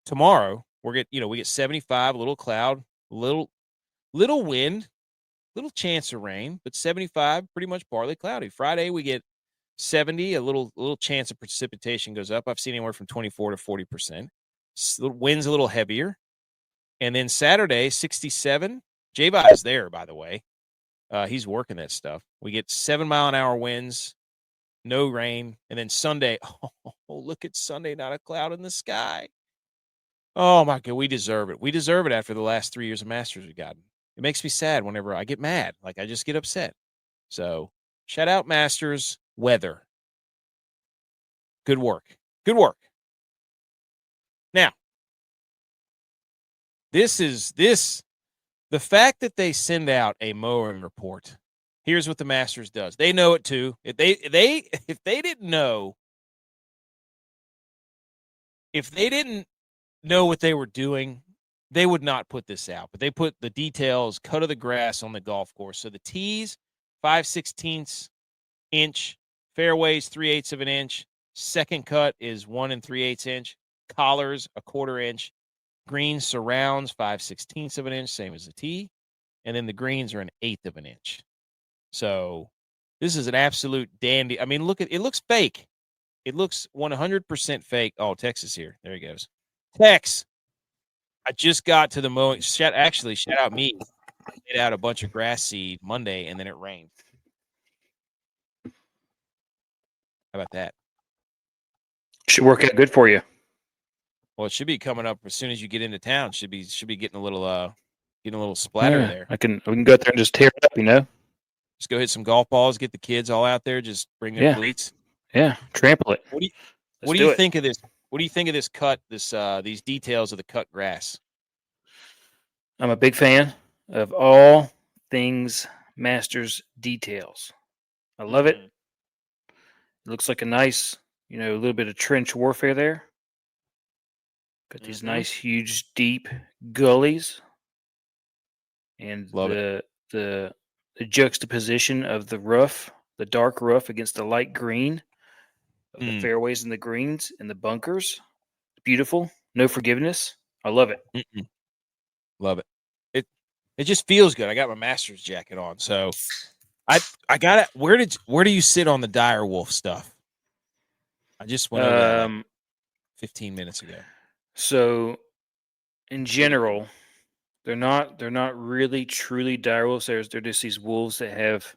tomorrow, we get 75, a little cloud, little wind, little chance of rain, but 75, pretty much partly cloudy. Friday, we get 70, a little chance of precipitation goes up. I've seen anywhere from 24 to 40%. Wind's a little heavier. And then Saturday, 67. G.U.Y.S is there, by the way. He's working that stuff. We get 7-mile-an-hour winds, no rain. And then Sunday, look at Sunday, not a cloud in the sky. Oh, my God, we deserve it. We deserve it after the last 3 years of Masters we've gotten. It makes me sad whenever I get mad. Like, I just get upset. So, shout out Masters weather. Good work. Good work. Now, the fact that they send out a mowing report. Here's what the Masters does. They know it too. If they didn't know what they were doing, they would not put this out. But they put the details, cut of the grass on the golf course. So the tees, 5/16 inch, fairways 3/8 of an inch, second cut is 1 3/8 inch, collars 1/4 inch, green surrounds 5/16 of an inch, same as the tee, and then the greens are 1/8 of an inch. So this is an absolute dandy. I mean, look at it. Looks fake. It looks 100% fake. Oh, Texas here. There he goes. Tex. I just got to the mowing. Shout out me. Laid out a bunch of grass seed Monday, and then it rained. How about that? Should work out good for you. Well, it should be coming up as soon as you get into town. Should be getting a little splatter there. We can go out there and just tear it up, Just go hit some golf balls, get the kids all out there, just bring their cleats. Yeah, trample it. What do you think of this? What do you think of this cut? These details of the cut grass? I'm a big fan of all things Masters details. I love it. It looks like a nice, a little bit of trench warfare there. Got these nice, huge, deep gullies, and the juxtaposition of the rough, the dark rough against the light green. of the fairways and the greens and the bunkers. Beautiful. No forgiveness. I love it. Love it. It just feels good. I got my Masters jacket on, so I got it. Where do you sit on the Dire Wolf stuff? I just went over that like 15 minutes ago. So, in general, they're not really truly dire wolves. They're just these wolves that have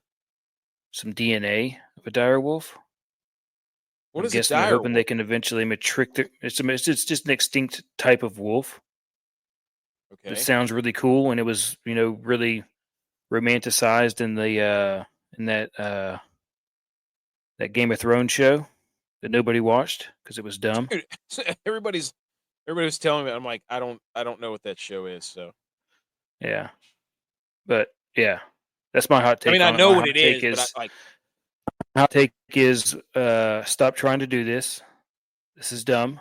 some DNA of a dire wolf. What I'm is guessing a they're dire hoping wolf? they can eventually matric. It's just an extinct type of wolf. Okay. It sounds really cool, and it was really romanticized in the in that Game of Thrones show that nobody watched because it was dumb. Dude, everybody was telling me. I'm like, I don't know what that show is. So Yeah, but yeah, that's my hot take. I mean, I on it. know My what hot it take is, but I like. hot take is stop trying to do this. This is dumb.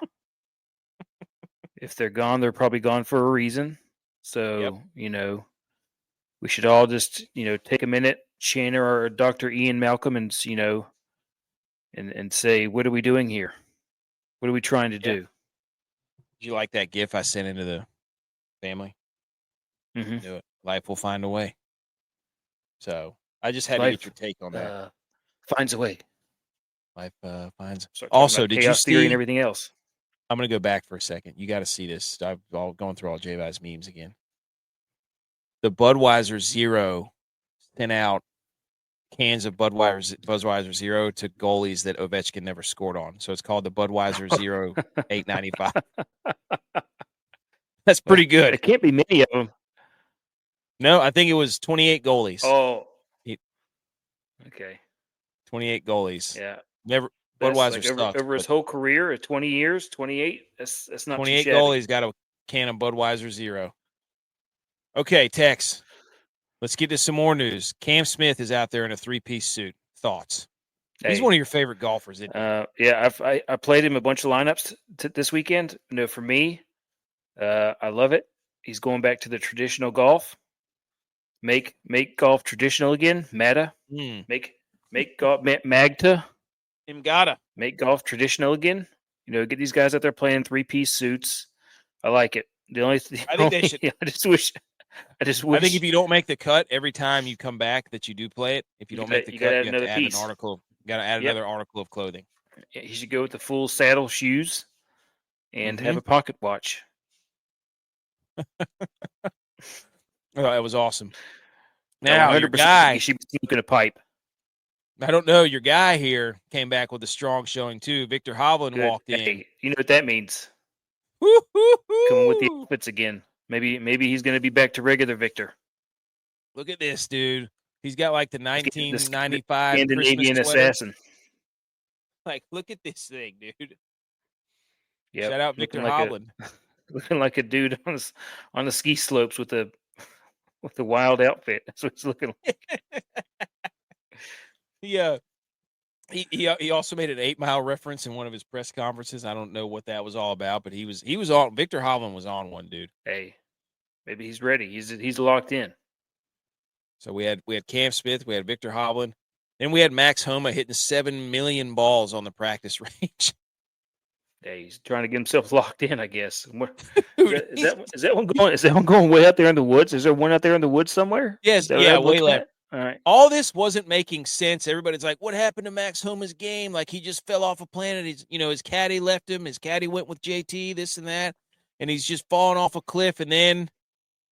If they're gone, they're probably gone for a reason. So we should all just take a minute, channel our Dr. Ian Malcolm, and and say, what are we doing here? What are we trying to do? Did you like that GIF I sent into the family? Mm-hmm. Do it. Life will find a way. So I just had to get your take on that. Finds a way. Life finds. Also, did you see theory and everything else? I'm going to go back for a second. You got to see this. I've going through all G.U.Y.S memes again. The Budweiser Zero sent out cans of Budweiser Zero to goalies that Ovechkin never scored on. So it's called the Budweiser Zero 895. That's pretty good. It can't be many of them. No, I think it was 28 goalies. Oh. Okay. 28 goalies. Yeah. Never Budweiser like sucks, over his whole career, 20 years, 28. That's not 28 too shabby. goalies got a can of Budweiser Zero. Okay, Tex. Let's get to some more news. Cam Smith is out there in a 3-piece suit. Thoughts? He's one of your favorite golfers, isn't he? Yeah, I played him a bunch of lineups this weekend. For me, I love it. He's going back to the traditional golf. Make golf traditional again. Mata. Make golf Magta. Imgata. Make golf traditional again. Get these guys out there playing 3-piece suits. I like it. I think they should. I just wish. I think if you don't make the cut every time you come back, that you do play it. If you don't make the cut, you have to add an article. You got to add another article of clothing. Yeah, he should go with the full saddle shoes and have a pocket watch. That was awesome. Now, your guy, he should be smoking a pipe. I don't know. Your guy here came back with a strong showing too. Victor Hovland walked in. Hey, you know what that means? Woo-hoo-hoo. Coming with the outfits again. Maybe he's going to be back to regular Victor. Look at this, dude. He's got like the 1995 Scandinavian assassin. Like, look at this thing, dude. Yep. Shout out Victor Hovland. Looking like a dude on the ski slopes with the wild outfit. That's what he's looking like. Yeah. He also made an 8 Mile reference in one of his press conferences. I don't know what that was all about, but he was on. Victor Hovland was on one, dude. Hey, maybe he's ready. He's locked in. So we had Cam Smith, we had Victor Hovland, then we had Max Homa hitting 7 million balls on the practice range. Hey, he's trying to get himself locked in, I guess. Is that one going? Is that one going way out there in the woods? Is there one out there in the woods somewhere? Yes, yeah, way left. All right. All this wasn't making sense. Everybody's like, "What happened to Max Homa's game? Like he just fell off a planet. His caddy left him. His caddy went with JT, this and that, and he's just falling off a cliff." And then,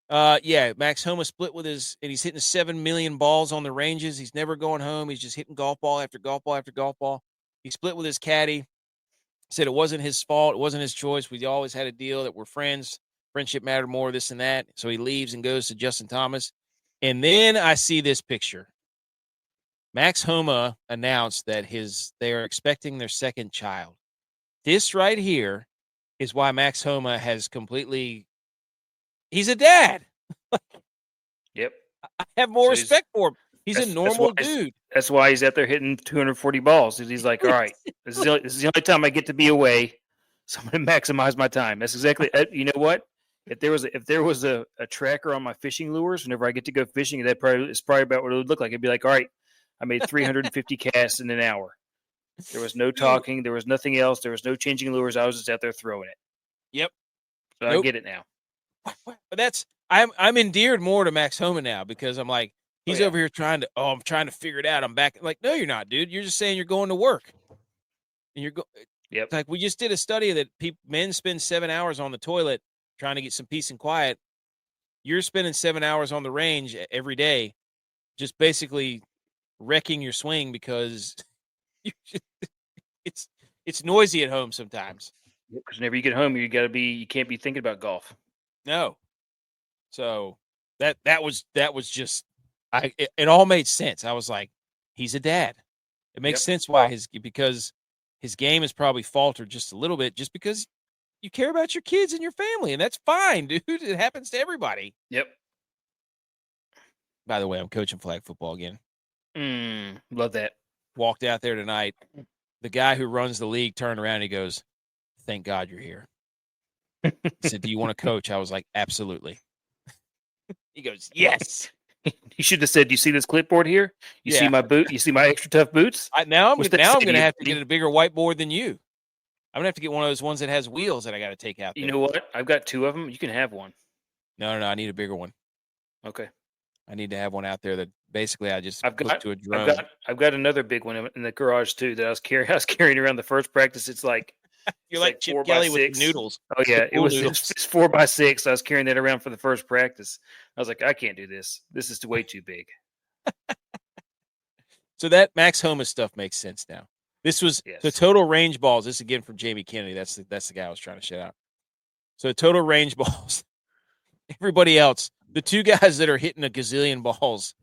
Max Homa split with and he's hitting 7 million balls on the ranges. He's never going home. He's just hitting golf ball after golf ball after golf ball. He split with his caddy. Said it wasn't his fault. It wasn't his choice. We always had a deal that we're friends. Friendship mattered more, this and that. So he leaves and goes to Justin Thomas. And then I see this picture. Max Homa announced that they are expecting their second child. This right here is why Max Homa has completely – he's a dad. Yep. I have more respect for him. He's a normal dude. That's why he's out there hitting 240 balls. He's like, all right, this is the only time I get to be away, so I'm going to maximize my time. That's exactly – you know what? If there was a tracker on my fishing lures, whenever I get to go fishing, it's probably about what it would look like. It'd be like, all right, I made 350 casts in an hour. There was no talking. There was nothing else. There was no changing lures. I was just out there throwing it. Yep. So I get it now. But I'm endeared more to Max Homa now because I'm like, he's over here I'm trying to figure it out. I'm back. Like, no, you're not, dude. You're just saying you're going to work. And you're Yep. Like, we just did a study that men spend 7 hours on the toilet trying to get some peace and quiet. You're spending 7 hours on the range every day, just basically wrecking your swing because it's noisy at home sometimes. Because whenever you get home, you can't be thinking about golf. No. So that was just it all made sense. I was like, he's a dad. It makes sense why because his game has probably faltered just a little bit just because you care about your kids and your family, and that's fine, dude. It happens to everybody. Yep. By the way, I'm coaching flag football again. Love that. Walked out there tonight. The guy who runs the league turned around and he goes, "Thank God you're here." He said, "Do you want to coach?" I was like, "Absolutely." He goes, "Yes." He should have said, "Do you see this clipboard here? You see my boot? You see my extra tough boots?" Now I'm going to have to get a bigger whiteboard than you. I'm going to have to get one of those ones that has wheels that I got to take out there. You know what? I've got 2 of them. You can have one. No. I need a bigger one. Okay. I need to have one out there that basically I just I've got to a drone. I've got another big one in the garage too that I was carrying around the first practice. It's like you're like Chip Kelly with noodles. Oh yeah, it's 4x6. I was carrying that around for the first practice. I was like, I can't do this. This is way too big. So that Max Homa stuff makes sense now. This was the total range balls. This again from Jamie Kennedy. That's the guy I was trying to shout out. So total range balls. Everybody else, the 2 guys that are hitting a gazillion balls.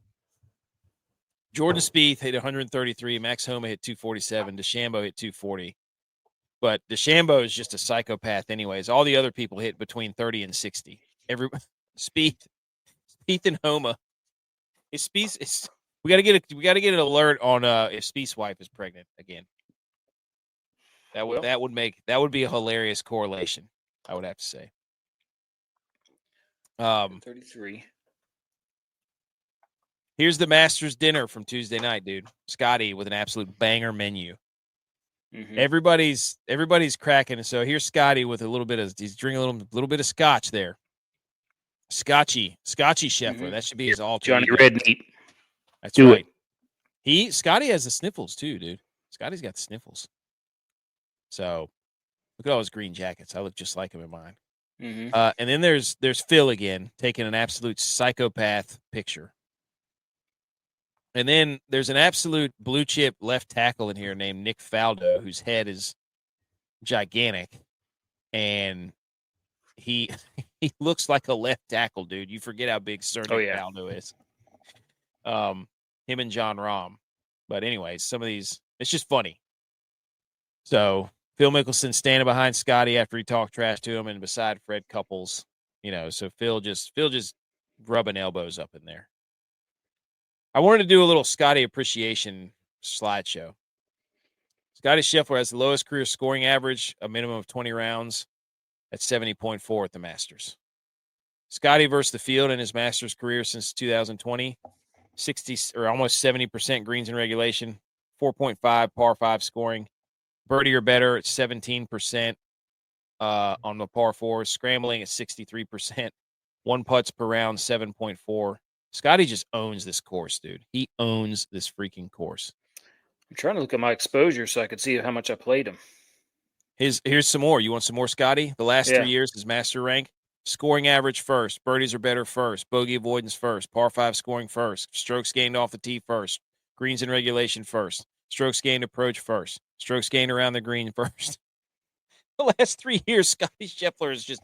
Jordan Spieth hit 133. Max Homa hit 247. DeChambeau hit 240. But DeChambeau is just a psychopath anyways. All the other people hit between 30 and 60. Spieth and Homa. We got to get an alert on if Spieth's wife is pregnant again. That would be a hilarious correlation, I would have to say. 33. Here's the Masters dinner from Tuesday night, dude. Scotty with an absolute banger menu. Mm-hmm. Everybody's cracking. So here's Scotty with he's drinking a little bit of scotch there. Scotchy Scheffler. Mm-hmm. That should be his alter Johnny ego. Red meat. That's right. Scotty has the sniffles too, dude. Scotty's got the sniffles. So look at all his green jackets. I look just like him in mine. Mm-hmm. And then there's Phil again taking an absolute psychopath picture. And then there's an absolute blue chip left tackle in here named Nick Faldo, whose head is gigantic, and he looks like a left tackle, dude. You forget how big Sir Nick Faldo is. Him and John Rahm. But anyways, some of these, it's just funny. So Phil Mickelson standing behind Scotty after he talked trash to him, and beside Fred Couples, so Phil just rubbing elbows up in there. I wanted to do a little Scotty appreciation slideshow. Scotty Scheffler has the lowest career scoring average, a minimum of 20 rounds, at 70.4 at the Masters. Scotty versus the field in his Masters career since 2020, 60 or almost 70% greens in regulation, 4.5 par 5 scoring, birdie or better at 17% on the par 4, scrambling at 63%, 1 putts per round, 7.4. Scotty just owns this course, dude. He owns this freaking course. I'm trying to look at my exposure so I could see how much I played him. Here's some more. You want some more, Scotty? The last 3 years, his master rank, scoring average first, birdies are better first, bogey avoidance first, par 5 scoring first, strokes gained off the tee first, greens in regulation first, strokes gained approach first, strokes gained around the green first. The last 3 years, Scotty Scheffler has just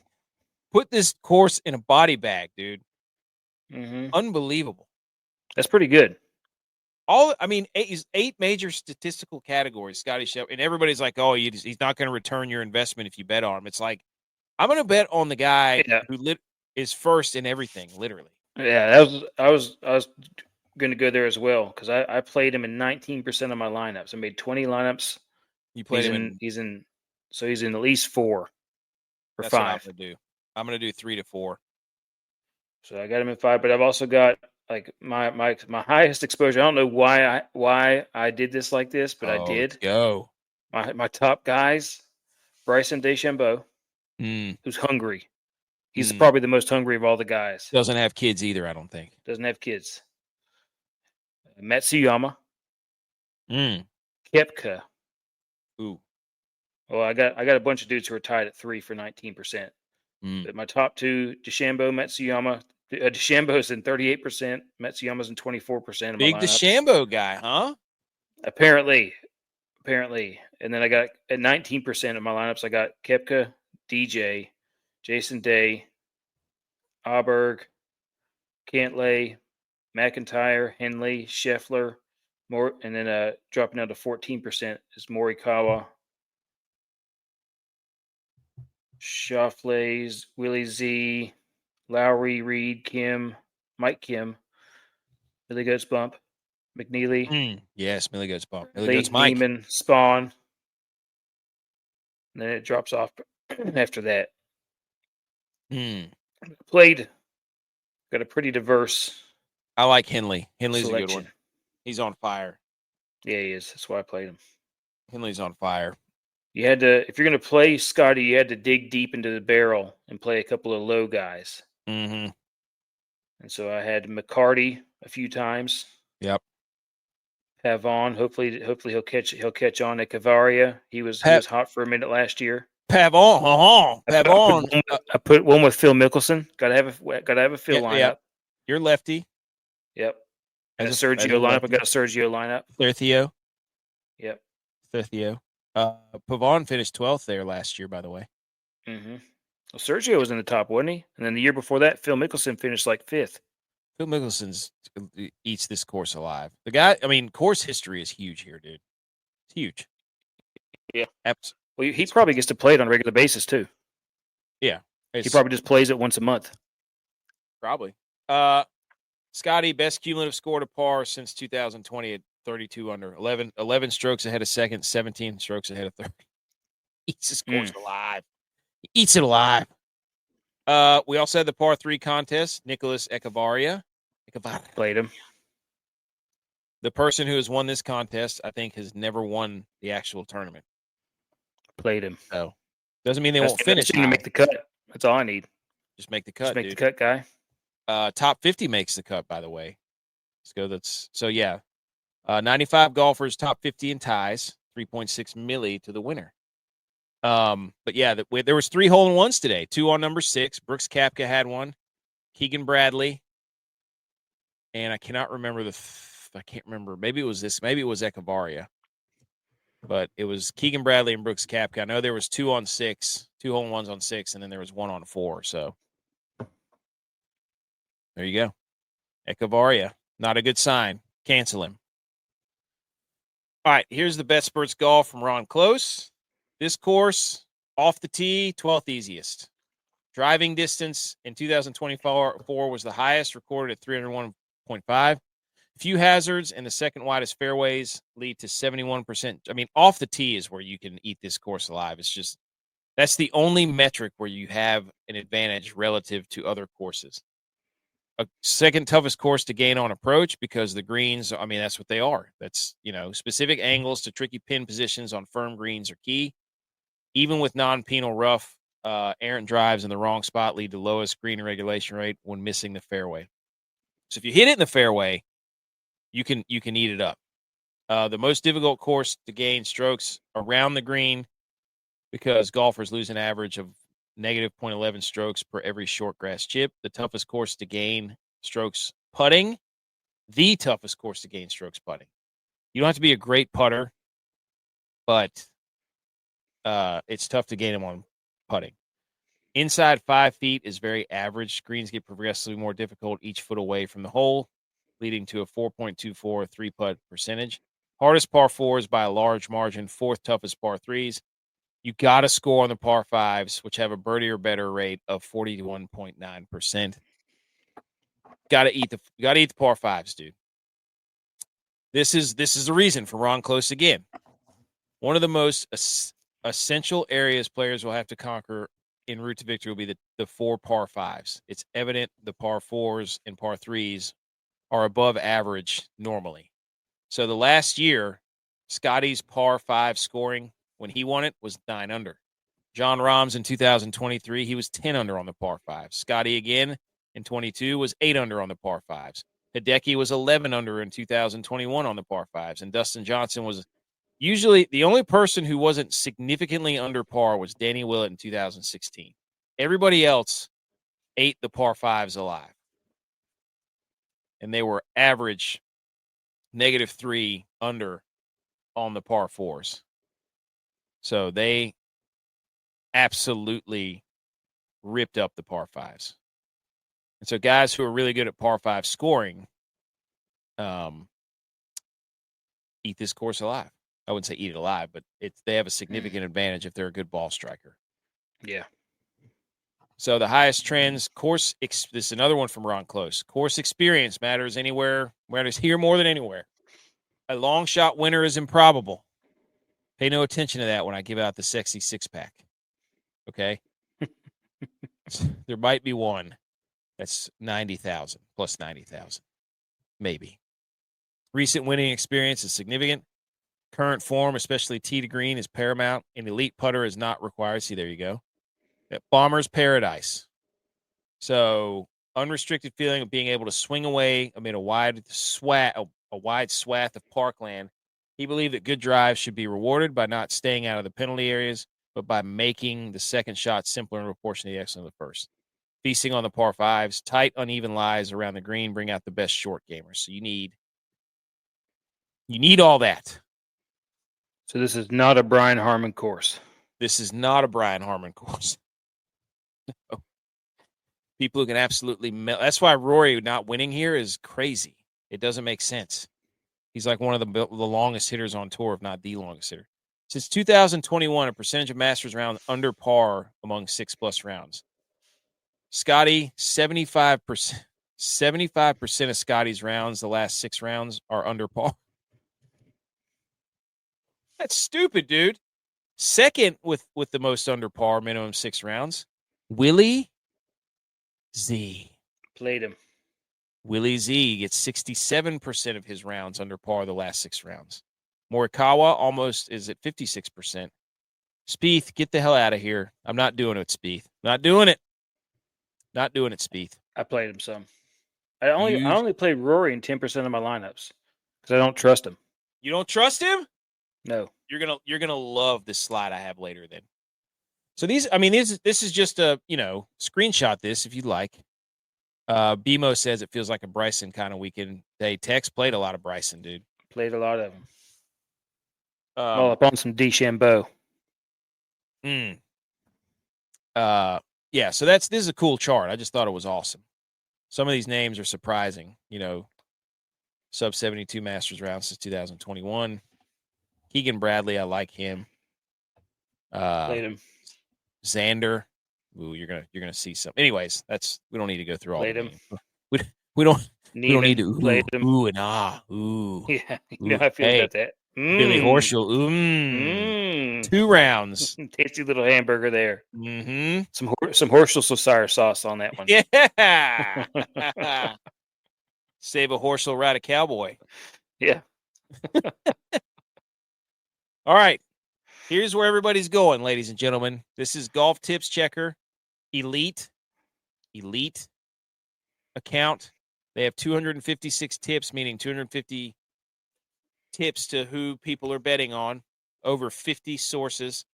put this course in a body bag, dude. Mm-hmm. Unbelievable. That's pretty good. Eight major statistical categories, Scotty Scheffler, and everybody's like, "Oh, he's not going to return your investment if you bet on him." It's like, I'm going to bet on the guy who is first in everything, literally. Yeah, I was going to go there as well because I played him in 19% of my lineups. I made 20 lineups. You played him he's in at least 4 or that's 5. What I'm going to do. I'm going to do 3 to 4. So I got him at 5, but I've also got like my highest exposure. I don't know why I did this like this, but I Let's did. go. My top guys, Bryson DeChambeau, Mm, who's hungry. He's mm. probably the most hungry of all the guys. Doesn't have kids either, I don't think. Doesn't have kids. Matsuyama, Mm. Kepka. Ooh. Well, I got a bunch of dudes who are tied at 3 for 19%. Mm. But my top two, DeChambeau, Matsuyama. DeChambeau's in 38%. Matsuyama's in 24% of my Big lineups. DeChambeau guy, huh? Apparently. And then I got at 19% of my lineups, I got Kepka, DJ, Jason Day, Auberg, Cantlay, McIntyre, Henley, Scheffler, more, and then dropping down to 14% is Morikawa, Schauffele, Willie Z, Lowry, Reed, Kim, Mike Kim, Billy Goats Bump, McNeely, Yes, Millie Goats bump. Millie Lee, Goats Mike. Neiman, Spawn. And then it drops off after that. Played, got a pretty diverse I like Henley. Henley's selection. a good one. He's on fire. Yeah, he is. That's why I played him. Henley's on fire. You had to, if you're going to play Scotty, you had to dig deep into the barrel and play a couple of low guys. Mm-hmm. And so I had McCarty a few times. Yep. Pavon, hopefully he'll catch on at Cavaria. He was hot for a minute last year. Pavon. I put one with Phil Mickelson. Gotta have a Phil lineup. Yep. You're lefty. Yep. As a Sergio lineup. I got a Sergio lineup. Sergio. Yep. Sergio. Pavon finished 12th there last year, by the way. Mm-hmm. Well, Sergio was in the top, wasn't he? And then the year before that, Phil Mickelson finished like 5th. Phil Mickelson eats this course alive. The guy, I mean, course history is huge here, dude. It's huge. Yeah. Well, he probably gets to play it on a regular basis, too. Yeah. He probably just plays it once a month. Probably. Scotty, best cumulative score to par since 2020 at 32 under. 11 strokes ahead of second, 17 strokes ahead of third. Eats this course alive. He eats it alive. We also had the par 3 contest. Nicholas Echevarria. Played him. The person who has won this contest, I think, has never won the actual tournament. Played him. So doesn't mean they won't finish. To make the cut. That's all I need. Just make the cut. Just make the cut, guy. Top 50 makes the cut, by the way. So yeah. 95 golfers, top 50 in ties, 3.6 milli to the winner. But yeah, there was 3 hole-in-ones today. 2 on number 6. Brooks Koepka had one. Keegan Bradley. And I cannot remember I can't remember. Maybe it was Echevarria. But it was Keegan Bradley and Brooks Koepka. I know there was 2 on 6, 2 hole-in-ones on 6, and then there was 1 on 4. So there you go. Echevarria. Not a good sign. Cancel him. All right, here's the best spurts golf from Ron Close. This course, off the tee, 12th easiest. Driving distance in 2024 was the highest, recorded at 301.5. Few hazards and the second widest fairways lead to 71%. I mean, off the tee is where you can eat this course alive. It's just, that's the only metric where you have an advantage relative to other courses. A second toughest course to gain on approach because the greens, I mean, that's what they are. That's, specific angles to tricky pin positions on firm greens are key. Even with non-penal rough, errant drives in the wrong spot lead to lowest green regulation rate when missing the fairway. So if you hit it in the fairway, you can eat it up. The most difficult course to gain strokes around the green because golfers lose an average of negative 0.11 strokes per every short grass chip. The toughest course to gain strokes putting. The toughest course to gain strokes putting. You don't have to be a great putter, but it's tough to gain them on putting. Inside 5 feet is very average. Greens get progressively more difficult each foot away from the hole, leading to a 4.24 3-putt percentage. Hardest par 4s by a large margin. 4th toughest par 3s. You got to score on the par 5s, which have a birdie or better rate of 41.9%. Got to eat the par 5s, dude. This is the reason for Ron Close again. One of the most essential areas players will have to conquer en route to victory will be the 4 par 5s. It's evident the par 4s and par 3s are above average normally. So the last year, Scotty's par 5 scoring when he won it was 9 under. John Rahm's in 2023, he was 10 under on the par 5. Scotty again in 22 was 8 under on the par 5s. Hideki was 11 under in 2021 on the par 5s. And Dustin Johnson was usually the only person who wasn't significantly under par was Danny Willett in 2016. Everybody else ate the par 5s alive. And they were average -3 under on the par 4s. So they absolutely ripped up the par 5s. And so guys who are really good at par 5 scoring eat this course alive. I wouldn't say eat it alive, but they have a significant advantage if they're a good ball striker. Yeah. So the highest trends, this is another one from Ron Close. Course experience matters here more than anywhere. A long shot winner is improbable. Pay no attention to that when I give out the sexy 6-pack. Okay? There might be one that's 90,000 plus 90,000. Maybe. Recent winning experience is significant. Current form, especially tee to green, is paramount. An elite putter is not required. See, there you go. Bomber's paradise. So unrestricted feeling of being able to swing away amid a wide swath of parkland. He believed that good drives should be rewarded by not staying out of the penalty areas, but by making the second shot simpler in proportion to the excellence of the first. Feasting on the par 5s, tight, uneven lies around the green bring out the best short gamers. So you need all that. So this is not a Brian Harmon course. This is not a Brian Harmon course. People who can absolutely that's why Rory not winning here is crazy. It doesn't make sense. He's like one of the longest hitters on tour, if not the longest hitter. Since 2021, a percentage of Masters rounds under par among 6+ rounds. Scotty, 75%. 75% of Scotty's rounds, the last 6 rounds, are under par. That's stupid, dude. Second with the most under par, minimum 6 rounds, Willie Z. Played him. Willie Z gets 67% of his rounds under par the last 6 rounds. Morikawa almost is at 56%. Spieth, get the hell out of here. I'm not doing it, Spieth. Not doing it. Not doing it, Spieth. I played him some. I only played Rory in 10% of my lineups because I don't trust him. You don't trust him? No. You're gonna love this slide I have later then. So this is just a, screenshot this if you'd like. BMO says it feels like a Bryson kind of weekend day. Tex played a lot of Bryson, dude. Played a lot of them. All up on some DeChambeau. Yeah, so this is a cool chart. I just thought it was awesome. Some of these names are surprising, sub 72 Masters rounds since 2021. Keegan Bradley, I like him. Played him. Xander. Ooh, you're gonna see some. Anyways, we don't need to go through all Played of them. him. We don't need to played him. ooh and ah. Ooh. Yeah, you know how I feel about that. Billy Horschel. 2 rounds. Tasty little hamburger there. Mm-hmm. Some Horschel sauce on that one. Yeah. Save a Horschel, ride a cowboy. Yeah. All right. Here's where everybody's going, ladies and gentlemen. This is Golf Tips Checker Elite account. They have 256 tips, meaning 250 tips to who people are betting on, over 50 sources.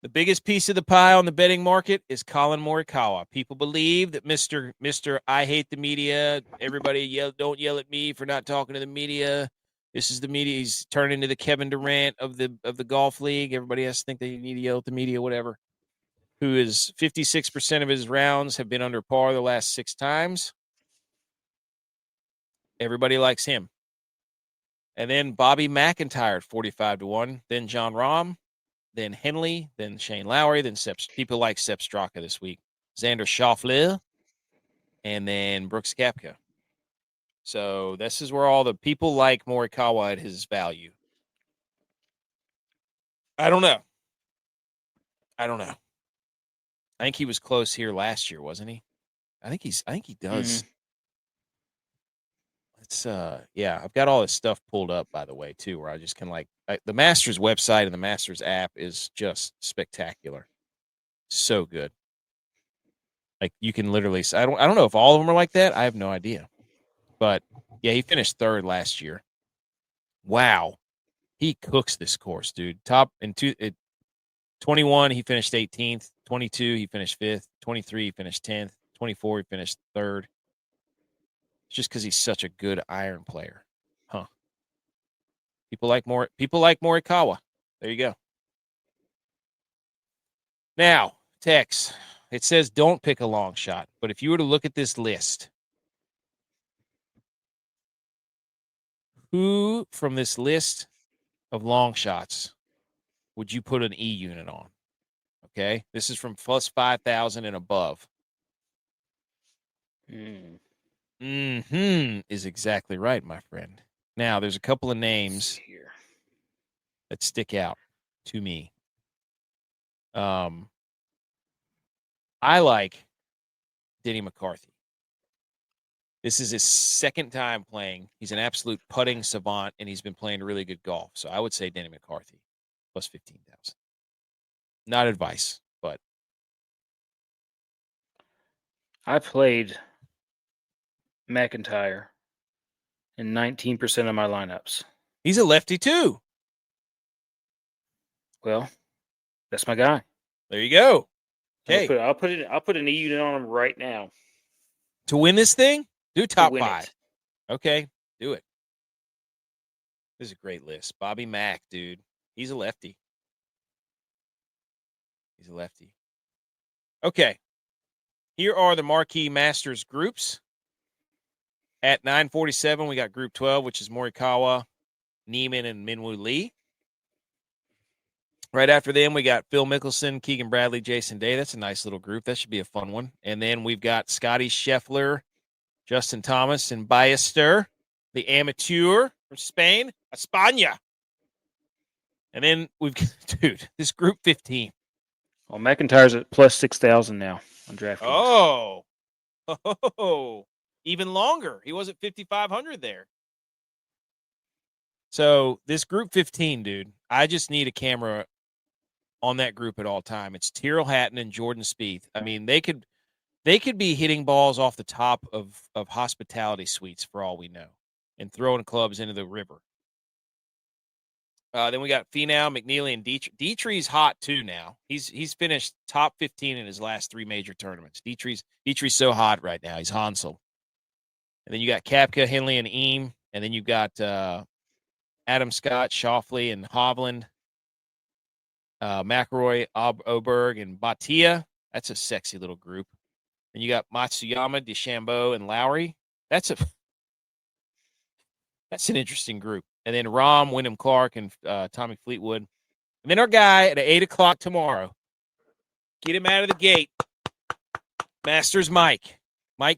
The biggest piece of the pie on the betting market is Colin Morikawa. People believe that Mr. I hate the media. Everybody don't yell at me for not talking to the media. This is the media. He's turned into the Kevin Durant of the golf league. Everybody has to think they need to yell at the media, whatever. Who is 56% of his rounds have been under par the last 6 times. Everybody likes him. And then Bobby McIntyre, 45-1. Then John Rahm. Then Henley. Then Shane Lowry. Then people like Sepp Straka this week. Xander Schauffele. And then Brooks Koepka. So this is where all the people like Morikawa at his value. I don't know. I think he was close here last year, wasn't he? I think he does. It's yeah, I've got all this stuff pulled up, by the way, too, where I just can the Masters website and the Masters app is just spectacular. So good. Like you can literally I don't know if all of them are like that. I have no idea. But yeah, he finished third last year. Wow. He cooks this course, dude. Top in 21, he finished 18th. 22, he finished 5th. 23, he finished 10th. 24, he finished 3rd. It's just because he's such a good iron player. Huh. People like Morikawa. There you go. Now, Tex, it says don't pick a long shot. But if you were to look at this list, who from this list of long shots would you put an E unit on? Okay. This is from plus 5,000 and above. Is exactly right, my friend. Now, there's a couple of names here that stick out to me. I like Denny McCarthy. This is his second time playing. He's an absolute putting savant, and he's been playing really good golf. So I would say Denny McCarthy plus 15,000. Not advice, but I played McIntyre in 19% of my lineups. he's a lefty too. Well, that's my guy. There you go. Okay, I'll put an E unit on him right now to win this thing, do top win 5. it. Okay, do it. This is a great list. Bobby Mack, dude. He's a lefty. Okay. Here are the marquee Masters groups. At 9:47, we got Group 12, which is Morikawa, Neiman, and Minwoo Lee. Right after them, we got Phil Mickelson, Keegan Bradley, Jason Day. That's a nice little group. That should be a fun one. And then we've got Scotty Scheffler, Justin Thomas, and Ballester, the amateur from Spain, España. And then we've dude, this Group 15. Well, McIntyre's at plus 6,000 now on DraftKings. Oh, even longer. He was at 5,500 there. So this Group 15, dude, I just need a camera on that group at all time. It's Tyrrell Hatton and Jordan Spieth. I mean, they could be hitting balls off the top of hospitality suites for all we know, and throwing clubs into the river. Then we got Finau, McNeely, and Dietrich. Dietrich's hot too now. He's finished top 15 in his last 3 major tournaments. Dietrich's so hot right now. He's Hansel. And then you got Koepka, Henley, and Eam. And then you got Adam Scott, Schauffele, and Hovland. McIlroy, Oberg, and Batia. That's a sexy little group. And you got Matsuyama, DeChambeau, and Lowry. That's an interesting group. And then Rahm, Wyndham Clark, and Tommy Fleetwood. And then our guy at 8 o'clock tomorrow. Get him out of the gate. Masters Mike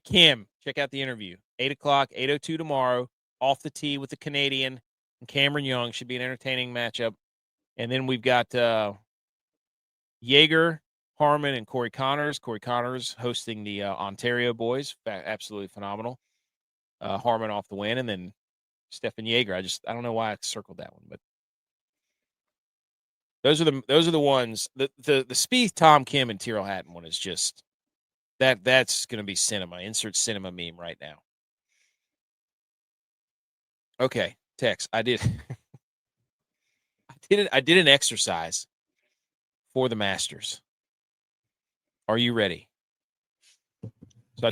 Kim. Check out the interview. 8 o'clock, 8:02 tomorrow. Off the tee with the Canadian and Cameron Young. Should be an entertaining matchup. And then we've got Yeager, Harmon, and Corey Connors. Corey Connors hosting the Ontario boys. Absolutely phenomenal. Harmon off the win. And then Stefan Yeager. I don't know why I circled that one, but those are the ones. The Spieth, Tom Kim, and Tyrrell Hatton one is just that's going to be cinema. Insert cinema meme right now. Okay, Tex. I did an exercise for the Masters. Are you ready? So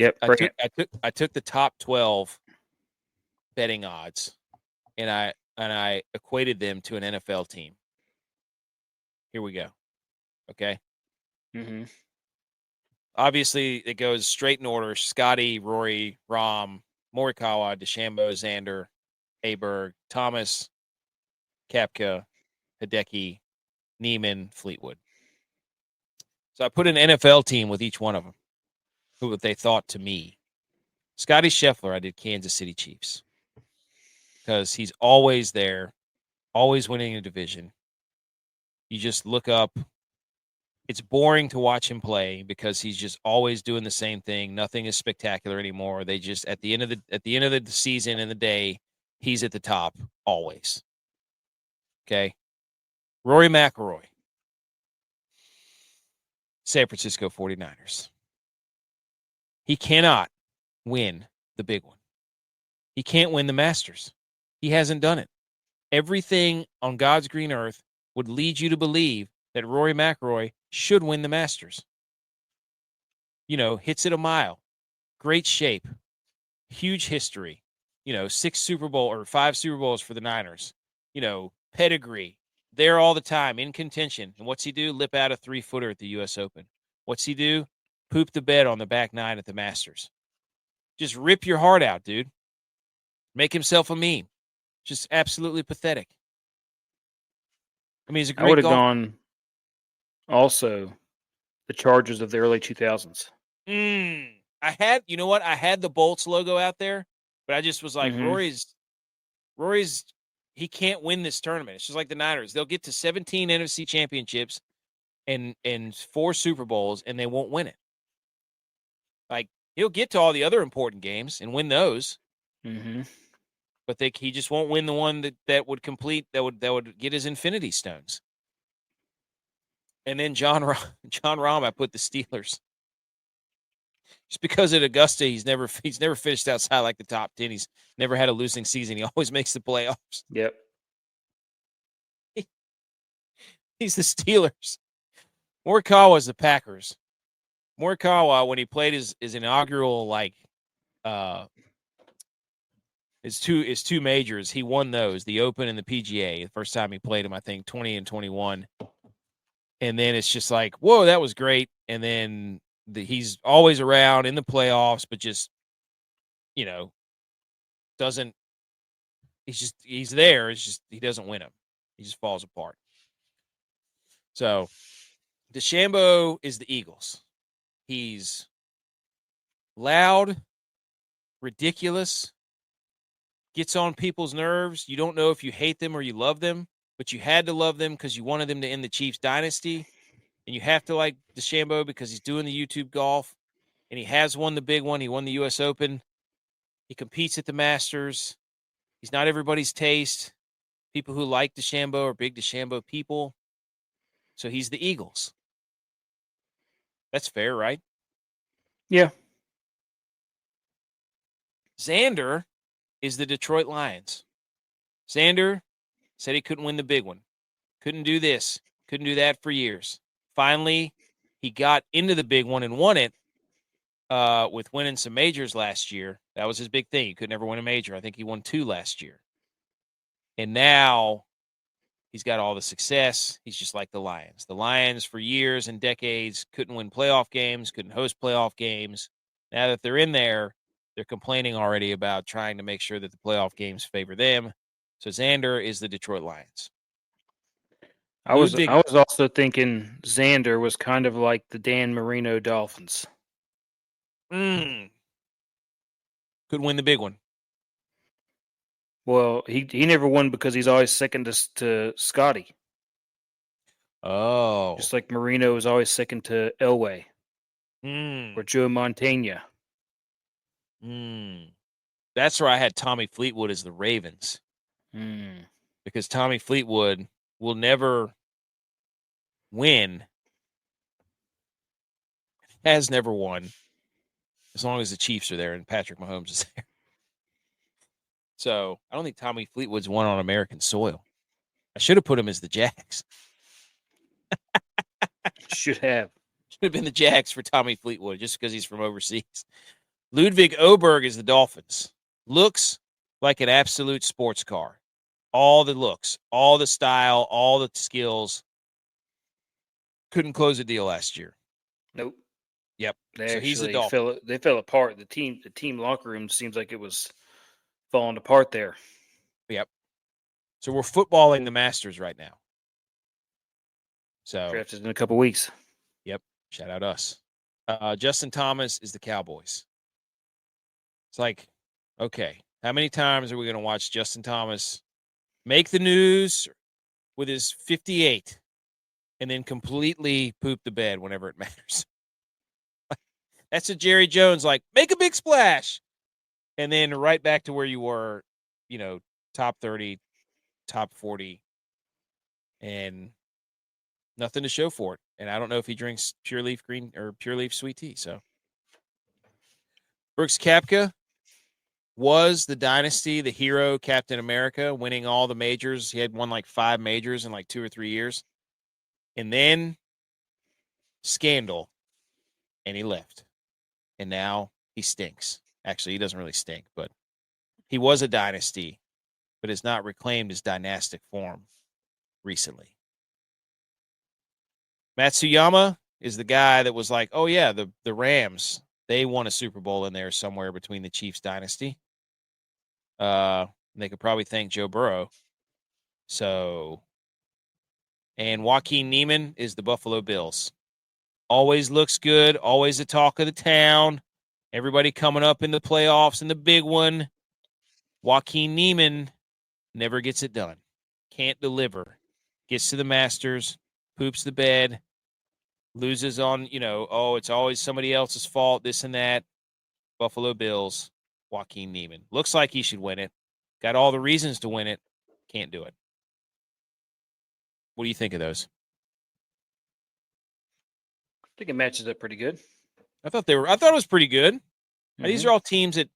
I took the top 12 betting odds, and I equated them to an NFL team. Here we go. Okay. Mm-hmm. Obviously, it goes straight in order: Scotty, Rory, Rahm, Morikawa, DeChambeau, Xander, Aberg, Thomas, Koepka, Hideki, Neiman, Fleetwood. So I put an NFL team with each one of them, who they thought to me. Scotty Scheffler, I did Kansas City Chiefs because he's always there, always winning a division. You just look up It's boring to watch him play because he's just always doing the same thing. Nothing is spectacular anymore. They just at the end of the season and the day, he's at the top always. Okay. Rory McIlroy, San Francisco 49ers. He cannot win the big one. He can't win the Masters. He hasn't done it. Everything on God's green earth would lead you to believe that Rory McIlroy should win the Masters. Hits it a mile, great shape, huge history, 6 Super Bowl or 5 Super Bowls for the Niners, pedigree, there all the time, in contention. And what's he do? Lip out a 3-footer at the U.S. Open. What's he do? Poop the bed on the back 9 at the Masters. Just rip your heart out, dude. Make himself a meme. Just absolutely pathetic. I mean, he's a great I would have golfer. gone also the Chargers of the early 2000s. I had the Bolts logo out there, but I just was like, Rory's, he can't win this tournament. It's just like the Niners. They'll get to 17 NFC championships and 4 Super Bowls, and they won't win it. Like, he'll get to all the other important games and win those. But he just won't win the one that would complete, that would get his Infinity Stones. And then John Rahm, I put the Steelers. Just because at Augusta, he's never finished outside like the top 10. He's never had a losing season. He always makes the playoffs. Yep. He's the Steelers. Morikawa's the Packers. Morikawa, when he played his inaugural his two majors, he won those, the Open and the PGA. The first time he played them, I think 20 and 21. And then it's just like, whoa, that was great. And then he's always around in the playoffs, but just, doesn't. He's there. It's just he doesn't win them. He just falls apart. So DeChambeau is the Eagles. He's loud, ridiculous, gets on people's nerves. You don't know if you hate them or you love them, but you had to love them because you wanted them to end the Chiefs dynasty. And you have to like DeChambeau because he's doing the YouTube golf, and he has won the big one. He won the U.S. Open. He competes at the Masters. He's not everybody's taste. People who like DeChambeau are big DeChambeau people. So he's the Eagles. That's fair, right? Yeah. Xander is the Detroit Lions. Xander said he couldn't win the big one. Couldn't do this. Couldn't do that for years. Finally, he got into the big one and won it with winning some majors last year. That was his big thing. He could never win a major. I think he won 2 last year. And now he's got all the success. He's just like the Lions. The Lions for years and decades couldn't win playoff games, couldn't host playoff games. Now that they're in there, they're complaining already about trying to make sure that the playoff games favor them. So Xander is the Detroit Lions. I was also thinking Xander was kind of like the Dan Marino Dolphins. Could win the big one. Well, he never won because he's always second to Scotty. Oh. Just like Marino was always second to Elway. Or Joe Montana. That's where I had Tommy Fleetwood as the Ravens. Because Tommy Fleetwood will never win, has never won, as long as the Chiefs are there and Patrick Mahomes is there. So I don't think Tommy Fleetwood's won on American soil. I should have put him as the Jags. Should have been the Jags for Tommy Fleetwood just because he's from overseas. Ludwig Oberg is the Dolphins. Looks like an absolute sports car. All the looks, all the style, all the skills. Couldn't close a deal last year. Nope. Yep. So he's the Dolphin. They fell apart. The team locker room seems like it was falling apart there. Yep. So we're footballing the Masters right now. So drafted in a couple weeks. Yep. Shout out us. Justin Thomas is the Cowboys. It's like, okay, how many times are we going to watch Justin Thomas make the news with his 58 and then completely poop the bed whenever it matters. That's a Jerry Jones, like, make a big splash. And then right back to where you were, top 30, top 40, and nothing to show for it. And I don't know if he drinks Pure Leaf green or Pure Leaf sweet tea. So Brooks Koepka was the dynasty, the hero, Captain America, winning all the majors. He had won like 5 majors in like 2 or 3 years. And then scandal, and he left. And now he stinks. Actually, he doesn't really stink, but he was a dynasty, but has not reclaimed his dynastic form recently. Matsuyama is the guy that was like, oh, yeah, the Rams, they won a Super Bowl in there somewhere between the Chiefs dynasty. They could probably thank Joe Burrow. So, and Joaquin Neiman is the Buffalo Bills. Always looks good, always the talk of the town. Everybody coming up in the playoffs and the big one. Joaquin Neiman never gets it done. Can't deliver. Gets to the Masters, poops the bed, loses on, it's always somebody else's fault, this and that. Buffalo Bills, Joaquin Neiman. Looks like he should win it. Got all the reasons to win it. Can't do it. What do you think of those? I think it matches up pretty good. I thought it was pretty good. Mm-hmm. These are all teams that,